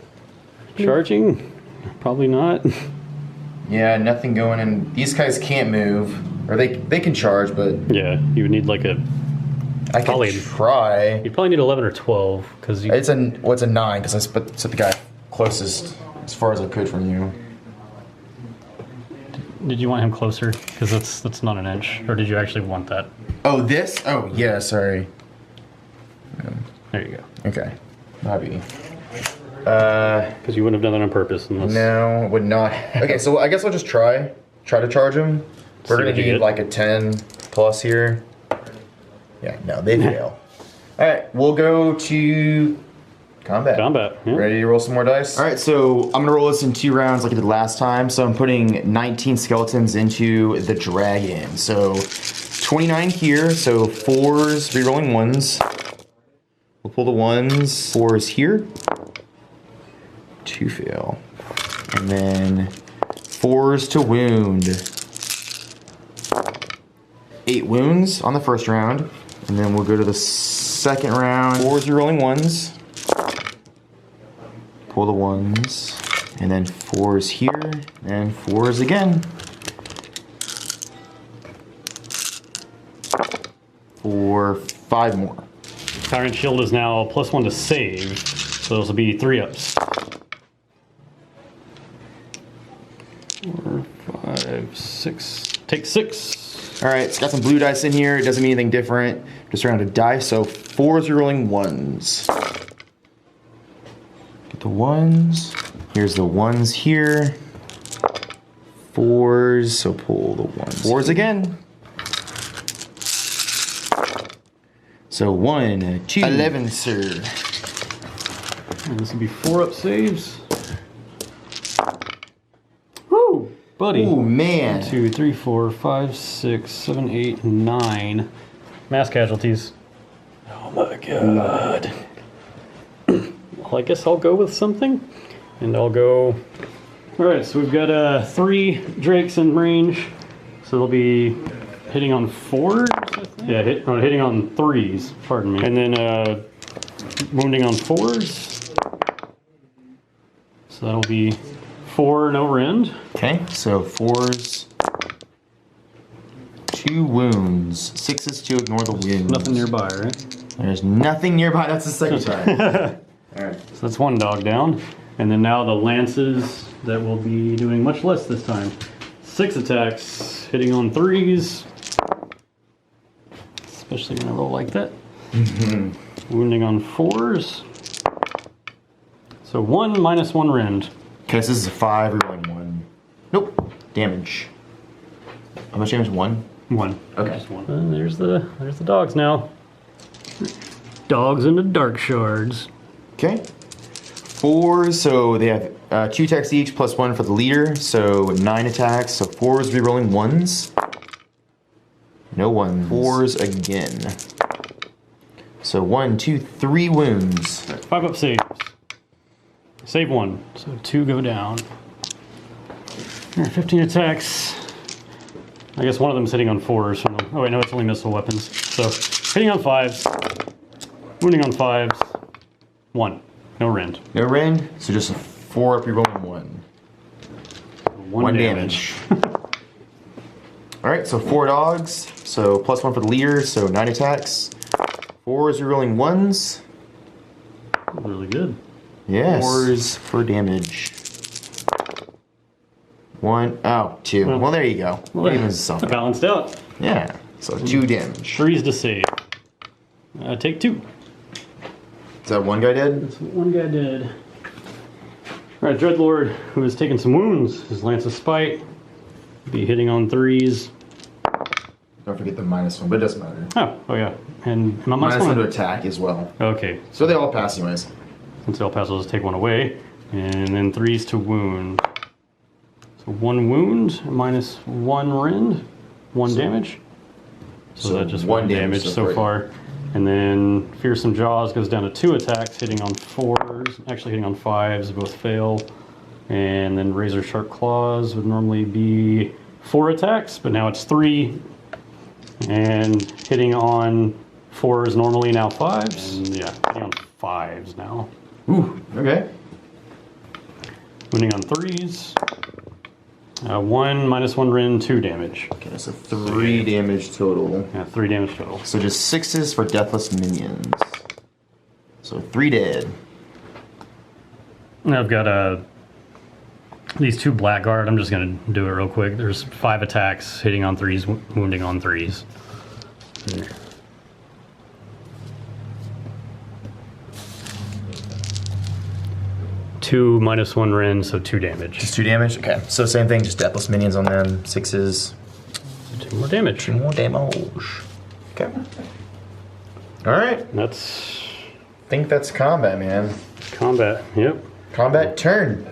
Charging? Probably not. Yeah, nothing going in. These guys can't move, or they can charge, but Yeah, you would need like a. I Probably- could try. You'd probably need 11 or 12 because you. It's a 9 because I set the guy closest as far as I could from you. Did you want him closer? Because that's not an inch. Or did you actually want that? Oh, this? Oh, yeah. Sorry. There you go. Okay. Maybe. Because you wouldn't have done that on purpose unless. No, would not. Okay, so I guess I'll just try to charge him. We're See gonna what you need get. like a 10 plus here. Yeah, no, they fail. All right, we'll go to combat. Combat. Yeah. Ready to roll some more dice? All right, so I'm gonna roll this in 2 rounds like I did last time. So I'm putting 19 skeletons into the dragon. So 29 here, so 4s, rerolling 1s. We'll pull the 1s, 4s here. 2 fail. And then 4s to wound. 8 wounds on the first round. And then we'll go to the second round. 4s, rerolling 1s. Pull the 1s. And then 4s here. And 4s again. 4, 5 more. Tyrant Shield is now +1 to save. So those will be 3-ups. 4, 5, 6. Take 6. All right, it's got some blue dice in here. It doesn't mean anything different. Just around a die. So 4s, rolling 1s. Get the 1s. Here's the 1s here. 4s, so pull the 1s. 4s again. So 1, 2, 11, sir. And this will be 4-up saves. Woo! Buddy. Oh, man. 1, 2, 3, 4, 5, 6, 7, 8, 9. Mass casualties. Oh my god. Well, I guess I'll go with something. And I'll go... Alright, so we've got 3 drakes in range. So they'll be hitting on 4s. Yeah, hitting on 3s, pardon me. And then wounding on 4s. So that'll be 4 no rend. Okay, so 4s. 2 wounds. 6s to ignore the wounds. Nothing nearby, right? There's nothing nearby. That's the second time. Alright. So that's 1 dog down. And then now the lances that will be doing much less this time. 6 attacks, hitting on 3s. Especially when I roll like that. Wounding on 4s. So 1 -1 rend. Okay, so this is a 5, rerolling 1. Nope. Damage. How much damage? 1? 1. Okay. Just 1. And there's the dogs now. Dogs into dark shards. Okay. 4s, so they have 2 attacks each, +1 for the leader, so 9 attacks. So 4s rerolling 1s. No 1s. 4s again. So 1, 2, 3 wounds. 5 up saves. Save 1. So 2 go down. Alright, 15 attacks. I guess one of them's hitting on 4s. Oh wait, no, it's only missile weapons. So hitting on 5s. Wounding on 5s. 1. No rend. No rend, so just a 4 up, rerolling 1. 1 damage. Alright, so 4 dogs, so +1 for the leader, so 9 attacks. 4s rerolling 1s. Really good. Yes. 4s for damage. 1, oh, 2. Well, there you go. Evens something. Balanced out. Yeah, so 2 damage. 3's to save. Take 2. Is that 1 guy dead? That's what 1 guy did. Alright, Dreadlord, who has taken some wounds, his Lance of Spite, be hitting on 3s. Don't forget the -1, but it doesn't matter. Oh yeah. And my -1 to attack as well. Okay. So they all pass anyways. Since they'll pass, I'll just take 1 away. And then 3s to wound. So 1 wound, -1 rend, 1 damage. So that just 1 damage so far. And then Fearsome Jaws goes down to 2 attacks, hitting on 4s, actually hitting on 5s, both fail. And then Razor Sharp Claws would normally be 4 attacks, but now it's 3. And hitting on 4s normally, now 5s. And yeah, hitting on 5s now. Ooh, okay. Wounding on 3s. 1 -1 rend, 2 damage. Okay, so 3 damage total. Yeah, 3 damage total. So just 6s for deathless minions. So 3 dead. I've got these 2 Blackguard. I'm just going to do it real quick. There's 5 attacks, hitting on 3s, wounding on 3s. Two -1 rend, so 2 damage. Just 2 damage? Okay. So same thing, just deathless minions on them. 6s. 2 more damage. 2 more damage. Okay. Alright. I think that's combat, man. Combat, yep. Combat turn.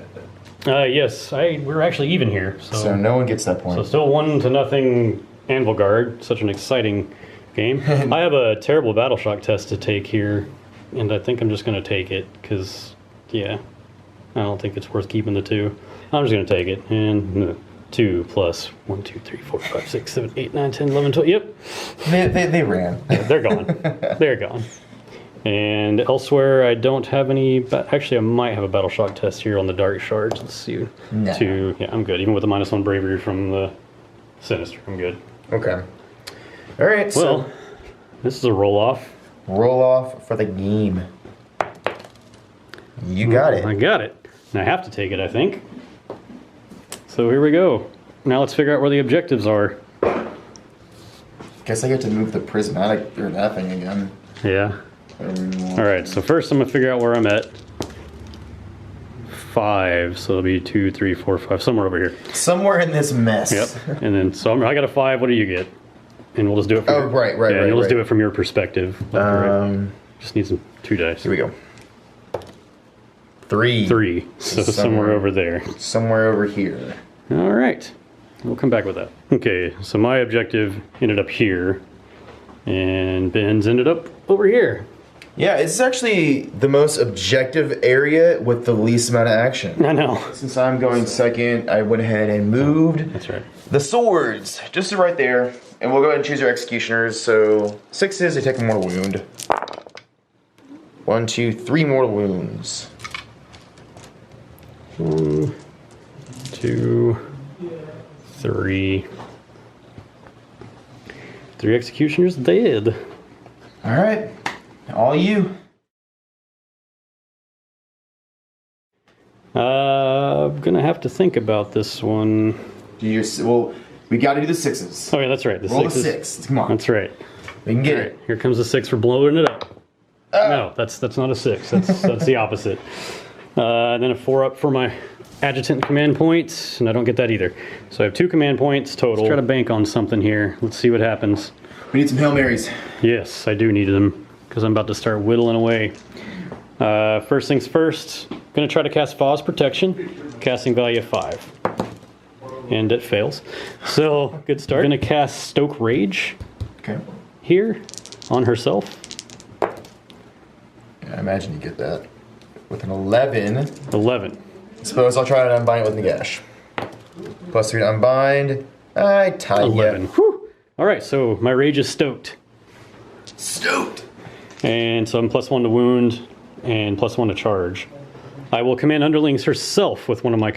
Yes, we're actually even here. So no one gets that point. So still 1-0 Anvil Guard. Such an exciting game. I have a terrible battle shock test to take here, and I think I'm just going to take it because, yeah, I don't think it's worth keeping the 2. I'm just going to take it. And 2 plus 1, 2, 3, 4, 5, 6, 7, 8, 9, 10, 11, 12. Yep. They ran. They're gone. They're gone. And elsewhere, I don't have any. Actually, I might have a battle shock test here on the dark shards. Let's see. Nah. Yeah, I'm good. Even with the -1 bravery from the sinister, I'm good. Okay. All right. Well, so this is a roll off. roll off for the game. You got it. I got it. And I have to take it, I think. So here we go. Now let's figure out where the objectives are. Guess I get to move the prismatic or that thing again. Yeah. All right. So first, I'm gonna figure out where I'm at. 5. So it'll be 2, 3, 4, 5, somewhere over here. Somewhere in this mess. Yep. And then I got a 5. What do you get? And we'll just do it. Oh, right. Yeah, you'll just do it from your perspective. Just need some 2 dice. Here we go. 3. 3. So somewhere over there. Somewhere over here. All right. We'll come back with that. Okay. So my objective ended up here, and Ben's ended up over here. Yeah, it's actually the most objective area with the least amount of action. I know. Since I'm going second, I went ahead and moved That's right. the swords just right there. And we'll go ahead and choose our executioners. So 6s, they take a mortal wound. 1, 2, 3 mortal wounds. 1, 2, 3. 3 executioners dead. All right, all you. I'm gonna have to think about this one. Well, we got to do the 6s. Oh yeah, that's right. The Roll the sixes. 6. Come on. That's right. We can get All right, it. here comes the 6 for blowing it up. No, that's not a 6. That's the opposite. Then a 4 up for my adjutant command points, and I don't get that either. So I have 2 command points total. Let's try to bank on something here. Let's see what happens. We need some Hail Marys. Yes, I do need them because I'm about to start whittling away. First things first, I'm gonna try to cast Faw's Protection, casting value of 5. And it fails. So, good start. I'm gonna cast Stoke Rage Okay. here on herself. Yeah, I imagine you get that. With an 11. 11. Suppose I'll try to unbind it with Nagash. Plus 3 to unbind. I tie 11. you. Whew. All right, so my rage is stoked. Stoked. And so I'm +1 to wound and +1 to charge. I will command underlings herself with one of my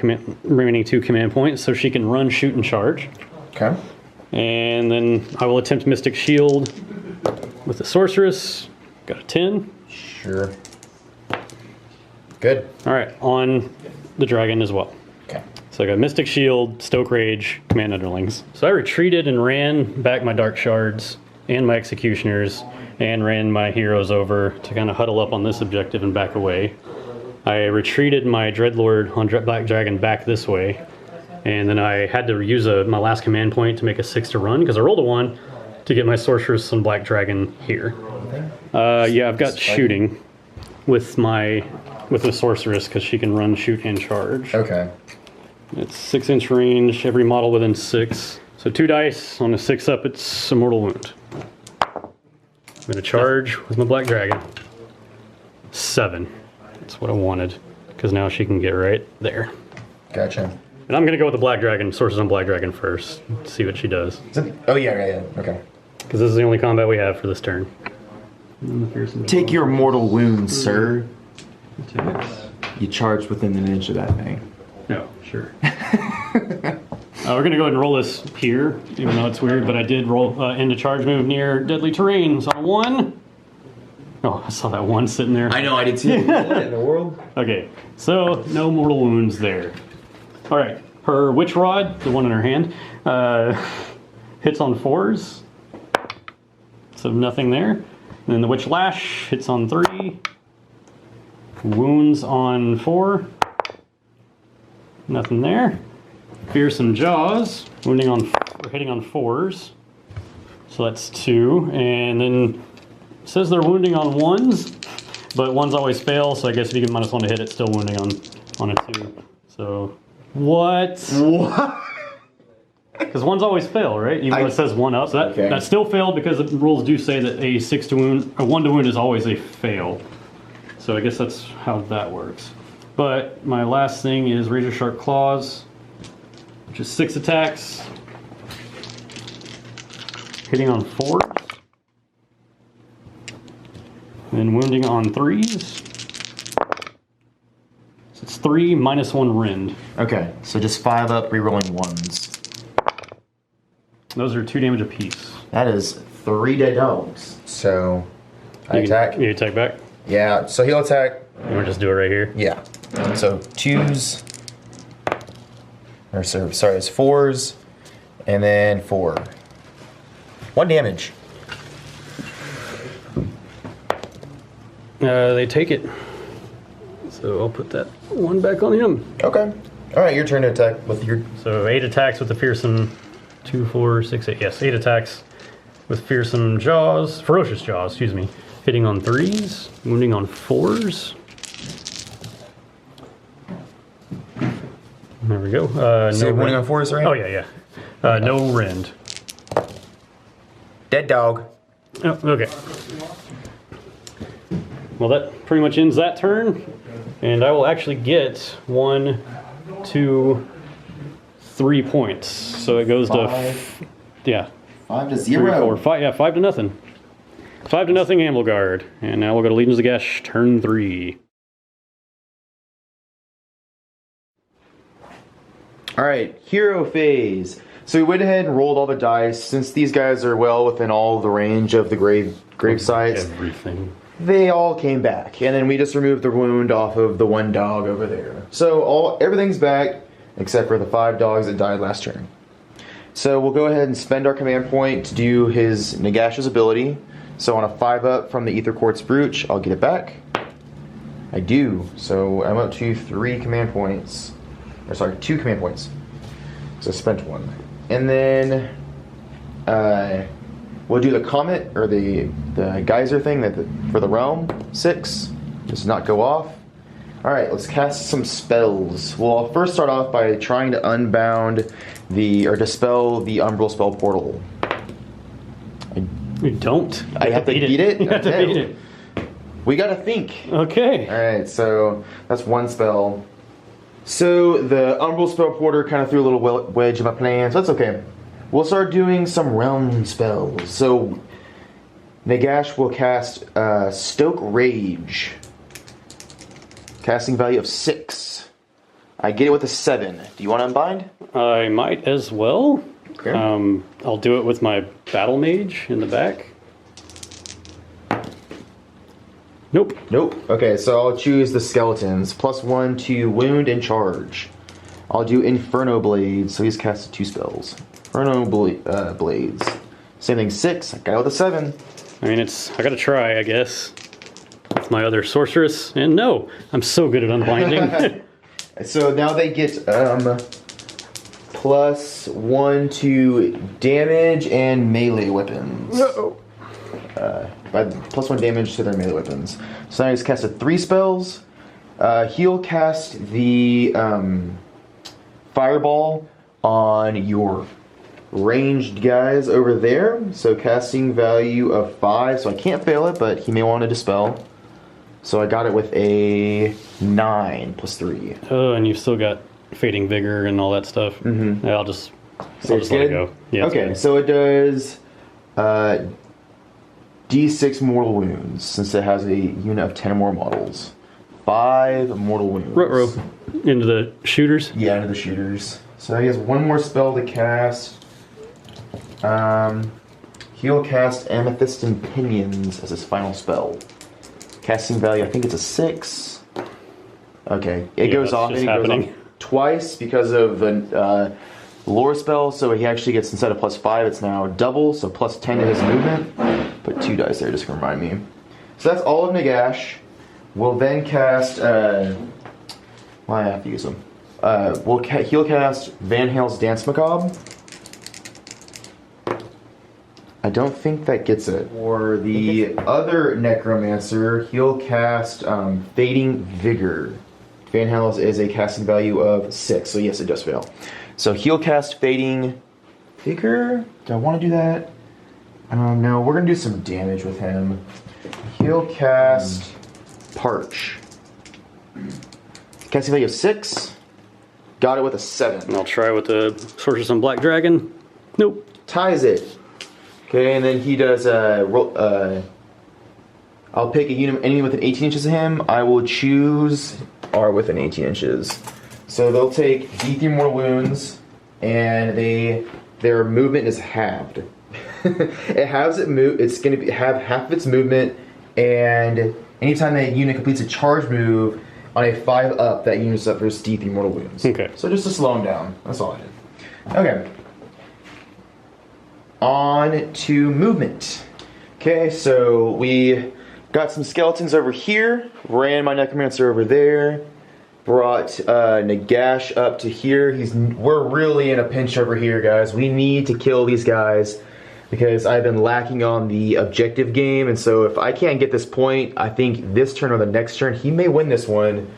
remaining 2 command points so she can run, shoot, and charge. Okay. And then I will attempt Mystic Shield with the Sorceress. Got a 10. Sure. Good. All right, on the dragon as well. Okay. So I got Mystic Shield, Stoke Rage, Command Underlings. So I retreated and ran back my Dark Shards and my Executioners and ran my heroes over to kind of huddle up on this objective and back away. I retreated my Dreadlord on Black Dragon back this way, and then I had to use my last command point to make a 6 to run because I rolled a 1 to get my Sorceress on Black Dragon here. Yeah, I've got shooting with the Sorceress because she can run, shoot, and charge. Okay. It's 6-inch range, every model within 6. So 2 dice, on a 6 up, it's a mortal wound. I'm gonna charge with my Black Dragon. 7. That's what I wanted, because now she can get right there. Gotcha. And I'm gonna go with the Black Dragon, Sorceress on Black Dragon first, see what she does. Oh, yeah. Okay. Because this is the only combat we have for this turn. Take your mortal wounds, sir. Attacks. You charge within an inch of that thing. No, sure. We're gonna go ahead and roll this here, even though it's weird, but I did roll end a charge move near deadly terrain. So 1. Oh, I saw that 1 sitting there. I know, I did see it. What in the world? Okay, so no mortal wounds there. All right, her Witch Rod, the one in her hand, hits on 4s. So nothing there. And then the Witch Lash hits on 3. Wounds on 4. Nothing there. Fearsome Jaws, hitting on 4s. So that's 2. And then it says they're wounding on 1s, but 1s always fail, so I guess if you get -1 to hit, it's still wounding on a 2. So, what? What? Because 1s always fail, right? Even though it says 1 up. So that still failed because the rules do say that a 1 to wound is always a fail. So I guess that's how that works. But my last thing is Razor Sharp Claws, which is 6 attacks, hitting on 4s, and wounding on 3s. So it's 3 -1 rend. Okay, so just 5 up, rerolling 1s. Those are 2 damage apiece. That is 3 dead dogs. So, I attack. You attack back? Yeah, so he'll attack. You want to just do it right here? Yeah. So 2s. Or sorry, it's 4s. And then 4. 1 damage. They take it. So I'll put that 1 back on him. Okay. Alright, your turn to attack with your... So 8 attacks with the fearsome 2, 4, 6, 8. Yes, 8 attacks with fearsome jaws, ferocious jaws, excuse me. Hitting on 3s, wounding on 4s. There we go. So wounding on 4s, right? Oh yeah. No rend. Dead dog. Oh, okay. Well, that pretty much ends that turn, and I will actually get 1, 2, 3 points. So it goes to 5. 5-0. 4, 5. Yeah, 5-0. 5-0 Anvil Guard. And now we'll go to Legions of Nagash, turn 3. Alright, hero phase. So we went ahead and rolled all the dice. Since these guys are well within all the range of the grave sites, Everything. they all came back. And then we just removed the wound off of the one dog over there. So everything's back except for the 5 dogs that died last turn. So we'll go ahead and spend our command point to do his Nagash's ability. So on a 5-up from the Ether Quartz Brooch, I'll get it back. I do. So I'm up to 3 command points. Or sorry, 2 command points. So I spent 1. And then we'll do the comet or the geyser thing for the realm. 6. Does not go off. Alright, let's cast some spells. Well, I'll first start off by trying to unbound or dispel the Umbral Spell Portal. You don't. I have to beat it? You have to beat it. We gotta think. Okay. Alright, so that's 1 spell. So the Umbral Spell Porter kind of threw a little wedge in my plan, so that's okay. We'll start doing some realm spells. So Nagash will cast Stoke Rage. Casting value of 6. I get it with a 7. Do you want to unbind? I might as well. Okay. I'll do it with my Battle Mage in the back. Nope. Nope. Okay, so I'll choose the skeletons. +1 to wound and charge. I'll do Inferno Blades, so he's casted 2 spells. Inferno Blades. Same thing, 6. I got it with a 7. I mean, I gotta try, I guess. With my other sorceress. And no, I'm so good at unbinding. So now they get +1 to damage and melee weapons. No. By +1 damage to their melee weapons. So now he's casted 3 spells. He'll cast the Fireball on your ranged guys over there. So casting value of 5. So I can't fail it, but he may want to dispel. So I got it with a 9 +3. Oh, and you've still got Fading Vigor and all that stuff. Mm-hmm. Yeah, I'll just let it go. Yeah, okay, so it does D6 mortal wounds, since it has a unit of 10 or more models. 5 mortal wounds. Ruh-roh. Into the shooters? Yeah, into the shooters. So he has 1 more spell to cast. He'll cast Amethyst and Pinions as his final spell. Casting value, I think it's a 6. Okay, it goes off. And it goes off twice because of the lore spell. So he actually gets, instead of +5, it's now double. So +10 to his movement. Put 2 dice there just to remind me. So that's all of Nagash. We'll then cast. I have to use them. He'll cast Van Hale's Dance Macabre. I don't think that gets it. For the other Necromancer, he'll cast Fading Vigor. Van Hale's is a casting value of 6, so yes, it does fail. So he'll cast Fading Vigor. Do I want to do that? No, we're going to do some damage with him. He'll cast Parch. Casting value of 6. Got it with a 7. And I'll try with the Sorceress on Black Dragon. Nope. Ties it. Okay, and then he does I'll pick a unit, anything within 18 inches of him. I will choose R within 18 inches. So they'll take D3 mortal wounds, and their movement is halved. It halves it move. It's going to have half of its movement, and anytime that unit completes a charge move on a 5-up, that unit suffers D3 mortal wounds. Okay. So just to slow him down. That's all I did. Okay. On to movement. Okay, so we got some skeletons over here, ran my Necromancer over there, brought Nagash up to here. We're really in a pinch over here, guys. We need to kill these guys because I've been lacking on the objective game, and so if I can't get this point, I think this turn or the next turn, he may win this one.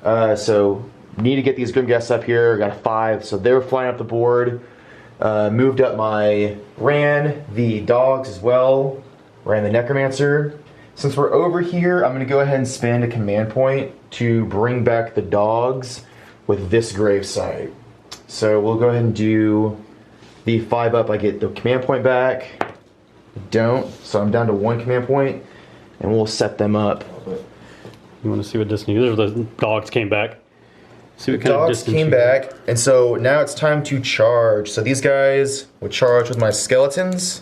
So need to get these Grimghasts up here. Got a 5, so they're flying up the board. Moved up ran the dogs as well, ran the Necromancer. Since we're over here, I'm going to go ahead and spend a command point to bring back the dogs with this gravesite. So we'll go ahead and do the 5 up, I get the command point back. Don't, so I'm down to 1 command point, and we'll set them up. You want to see what distance? There's the dogs came back. See what kind of Dogs distance came you- back, and so now it's time to charge. So these guys will charge with my skeletons.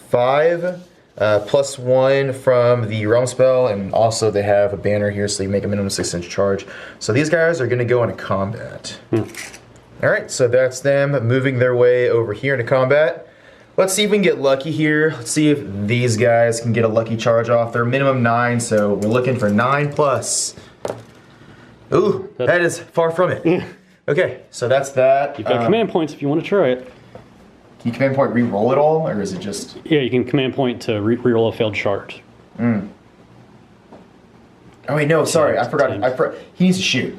5 +1 from the realm spell, and also they have a banner here, so you make a minimum 6-inch charge. So these guys are going to go into combat. All right, so that's them moving their way over here into combat. Let's see if we can get lucky here. Let's see if these guys can get a lucky charge off. They're minimum 9, so we're looking for 9+. Ooh, that is far from it. Okay, so that's that. You've got command points if you want to try it. Can you command point re-roll it all, or is it just... Yeah, you can command point to reroll a failed charge. Oh wait, no, sorry, I forgot. He needs to shoot.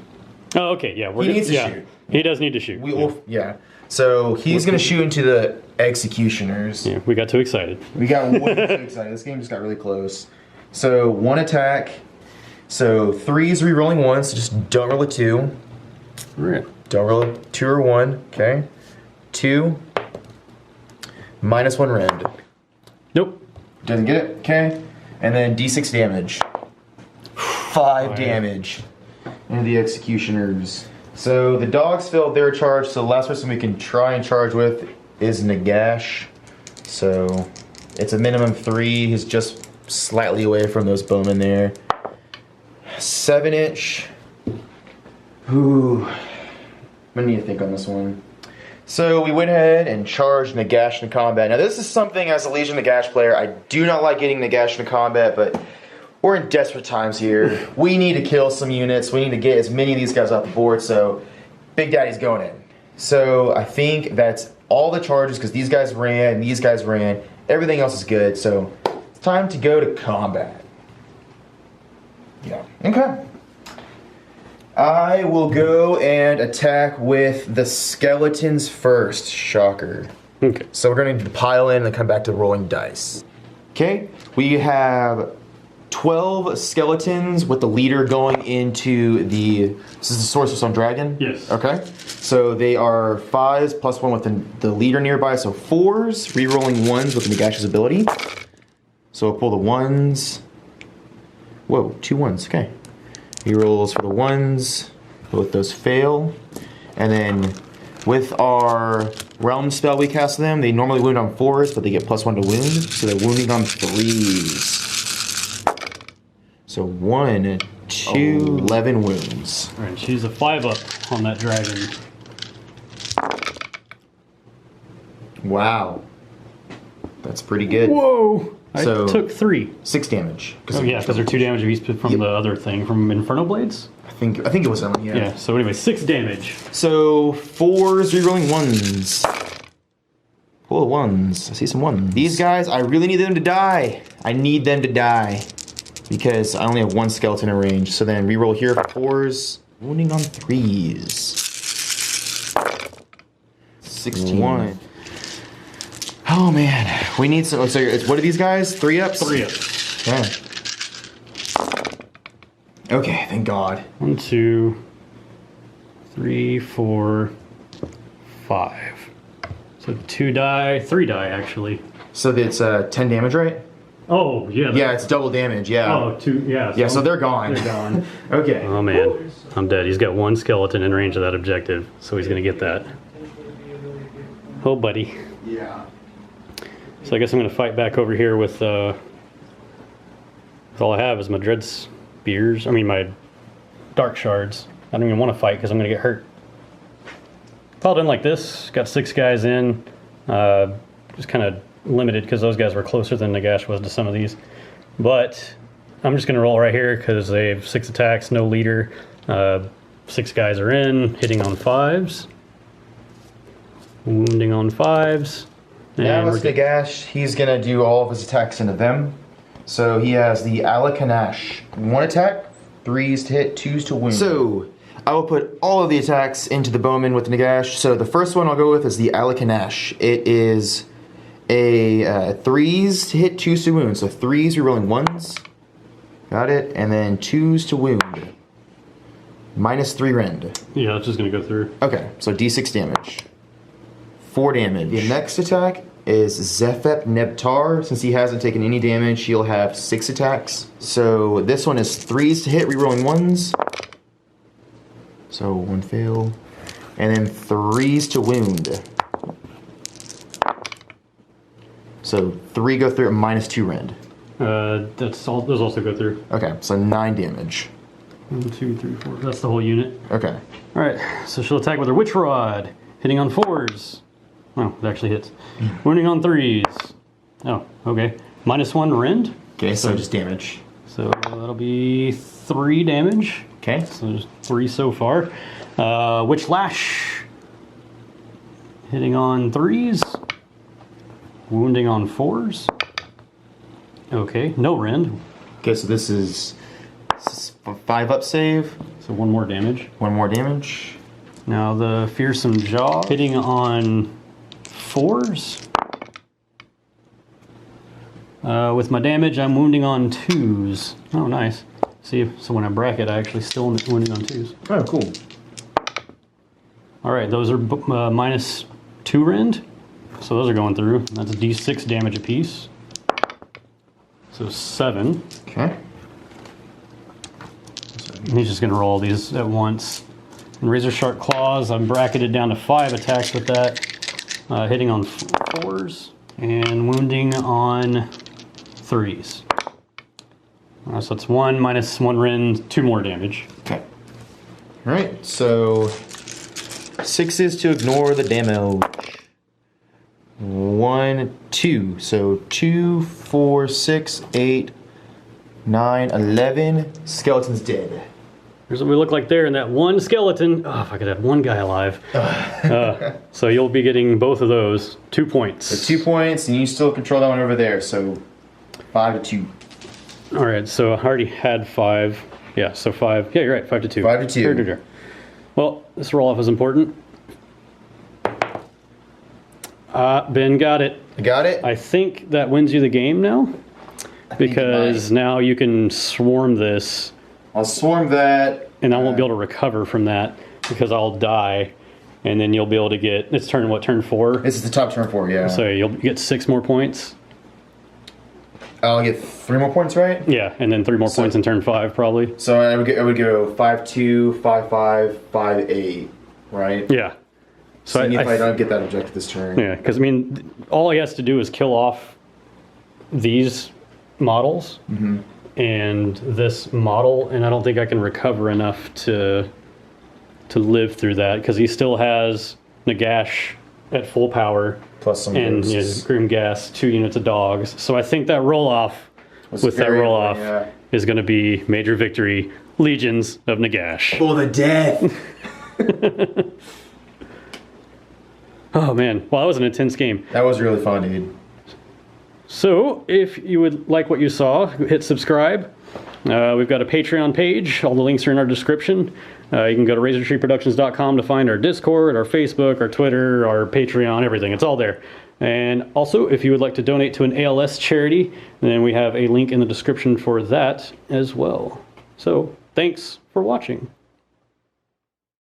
Oh, okay, yeah. He needs to shoot. He does need to shoot. Yeah. So he's gonna shoot into the executioners. Yeah, we got too excited. We got way too excited. This game just got really close. So 1 attack. So 3 is re-rolling 1, so just don't roll a 2. Right. Don't roll a 2 or 1. Okay. 2. -1 rend. Nope. Doesn't get it. Okay. And then D6 damage. 5 damage into the executioners. So the dogs failed their charge, so the last person we can try and charge with is Nagash. So it's a minimum 3. He's just slightly away from those bowmen there. 7-inch. Ooh. I'm gonna need to think on this one. So we went ahead and charged Nagash into combat. Now this is something as a Legion Nagash player, I do not like getting Nagash into combat, but we're in desperate times here. We need to kill some units. We need to get as many of these guys off the board, so Big Daddy's going in. So I think that's all the charges, because these guys ran, these guys ran. Everything else is good, so it's time to go to combat. Yeah, okay. I will go and attack with the skeletons first. Shocker. Okay. So we're going to pile in and come back to rolling dice. Okay, we have 12 skeletons with the leader going into the... This is the Sorcerer's Stone Dragon? Yes. Okay. So they are 5s +1 with the leader nearby, so 4s, re-rolling 1s with Nagash's ability. So we'll pull the 1s. Whoa, 2 1s, okay. Rerolls for the 1s, both those fail. And then with our realm spell we cast them, they normally wound on 4s, but they get +1 to wound, so they're wounding on 3s. So 1, 2, 11 wounds. All right, she's a 5 up on that dragon. Wow. That's pretty good. Whoa! So- I took 3. 6 damage. Oh yeah, because they're 2 damage apiece from the other thing, from Inferno Blades? I think it was them, yeah. Yeah, so anyway, 6 damage. So 4s, rerolling 1s. Pull the 1s. I see some 1s. These guys, I really need them to die. I need them to die. Because I only have 1 skeleton in range. So then reroll here for 4s. Wounding on 3s. 61. Oh man, we need some. So what are these guys? 3 ups? 3 ups. Yeah. Okay, thank God. 1, 2, 3, 4, 5. So 2 die, 3 die actually. So it's 10 damage, right? Oh yeah. Yeah, it's double damage. Yeah. Oh, 2. Yeah. Yeah, so they're gone. They're gone. Okay. Oh man, I'm dead. He's got 1 skeleton in range of that objective, so he's gonna get that. Oh buddy. Yeah. So I guess I'm gonna fight back over here with all I have is my dread spears. I mean my dark shards. I don't even want to fight because I'm gonna get hurt. Piled in like this, got 6 guys in. Just kind of limited because those guys were closer than Nagash was to some of these. But I'm just gonna roll right here because they have 6 attacks, no leader. 6 guys are in, hitting on 5s. Wounding on 5s. Now And let's Nagash. He's gonna do all of his attacks into them. So he has the Alakanash. 1 attack, 3s to hit, 2s to wound. So I will put all of the attacks into the bowman with Nagash. So the first one I'll go with is the Alakanash. It is a 3s to hit, 2s to wound. So 3s, you're rolling 1s. Got it. And then 2s to wound. -3 rend. yeah, it's just gonna go through. Okay, so D6 damage. 4 damage. The next attack is Zephep Nebtar. Since he hasn't taken any damage, he'll have 6 attacks. So this one is 3s to hit, rerolling 1s. So 1 fail. And then 3s to wound. So 3 go through, -2 rend. Those also go through. Okay, so 9 damage. 1, 2, 3, 4. That's the whole unit. Okay. All right, so she'll attack with her Witch Rod, hitting on 4s. Oh, it actually hits. Wounding on 3s. Oh, okay. -1 rend. Okay, so just damage. So that'll be 3 damage. Okay. So there's 3 so far. Witch Lash, hitting on 3s. Wounding on 4s. Okay, no rend. Okay, so this is 5 up save. So 1 more damage. 1 more damage. Now the Fearsome Jaw, hitting on 4s. With my damage, I'm wounding on 2s. Oh, nice. See, so when I bracket, I actually still wounding on 2s. Oh, cool. All right, those are -2 rend. So those are going through. That's D6 damage apiece. So 7. Okay. He's just going to roll these at once. And Razor Sharp Claws, I'm bracketed down to 5 attacks with that. Hitting on 4s and wounding on 3s. So it's 1 -1 rend, 2 more damage. Okay. All right, so 6s to ignore the damage. 1, 2. So 2, 4, 6, 8, 9, 11. Skeleton's dead. Here's what we look like there in that one skeleton. Oh, if I could have one guy alive. So you'll be getting both of those. 2 points. So 2 points, and you still control that one over there. So 5 to 2. All right, so I already had 5. Yeah, so 5. Yeah, you're right, 5 to 2. 5 to 2. Sure. Well, this roll-off is important. Ben got it. You got it? I think that wins you the game now. Because now you can swarm this. I'll swarm that. And I won't be able to recover from that because I'll die. And then you'll be able to get, it's turn 4? This is the top turn 4, yeah. So you'll get 6 more points. I'll get 3 more points, right? Yeah, and then 3 more points in turn 5 probably. So I would go 5-2, 5-5, 5-8, right? Yeah. So Seeing if I don't get that objective this turn. Yeah, because I mean, all he has to do is kill off these models and this model, and I don't think I can recover enough to live through that because he still has Nagash at full power Plus some and ghosts. Grim Gas, 2 units of dogs. So I think that roll off is going to be major victory. Legions of Nagash. For the death. Oh man, well that was an intense game. That was really fun, dude. So, if you would like what you saw, hit subscribe. We've got a Patreon page. All the links are in our description. You can go to razortreeproductions.com to find our Discord, our Facebook, our Twitter, our Patreon, everything. It's all there. And also, if you would like to donate to an ALS charity, then we have a link in the description for that as well. So, thanks for watching.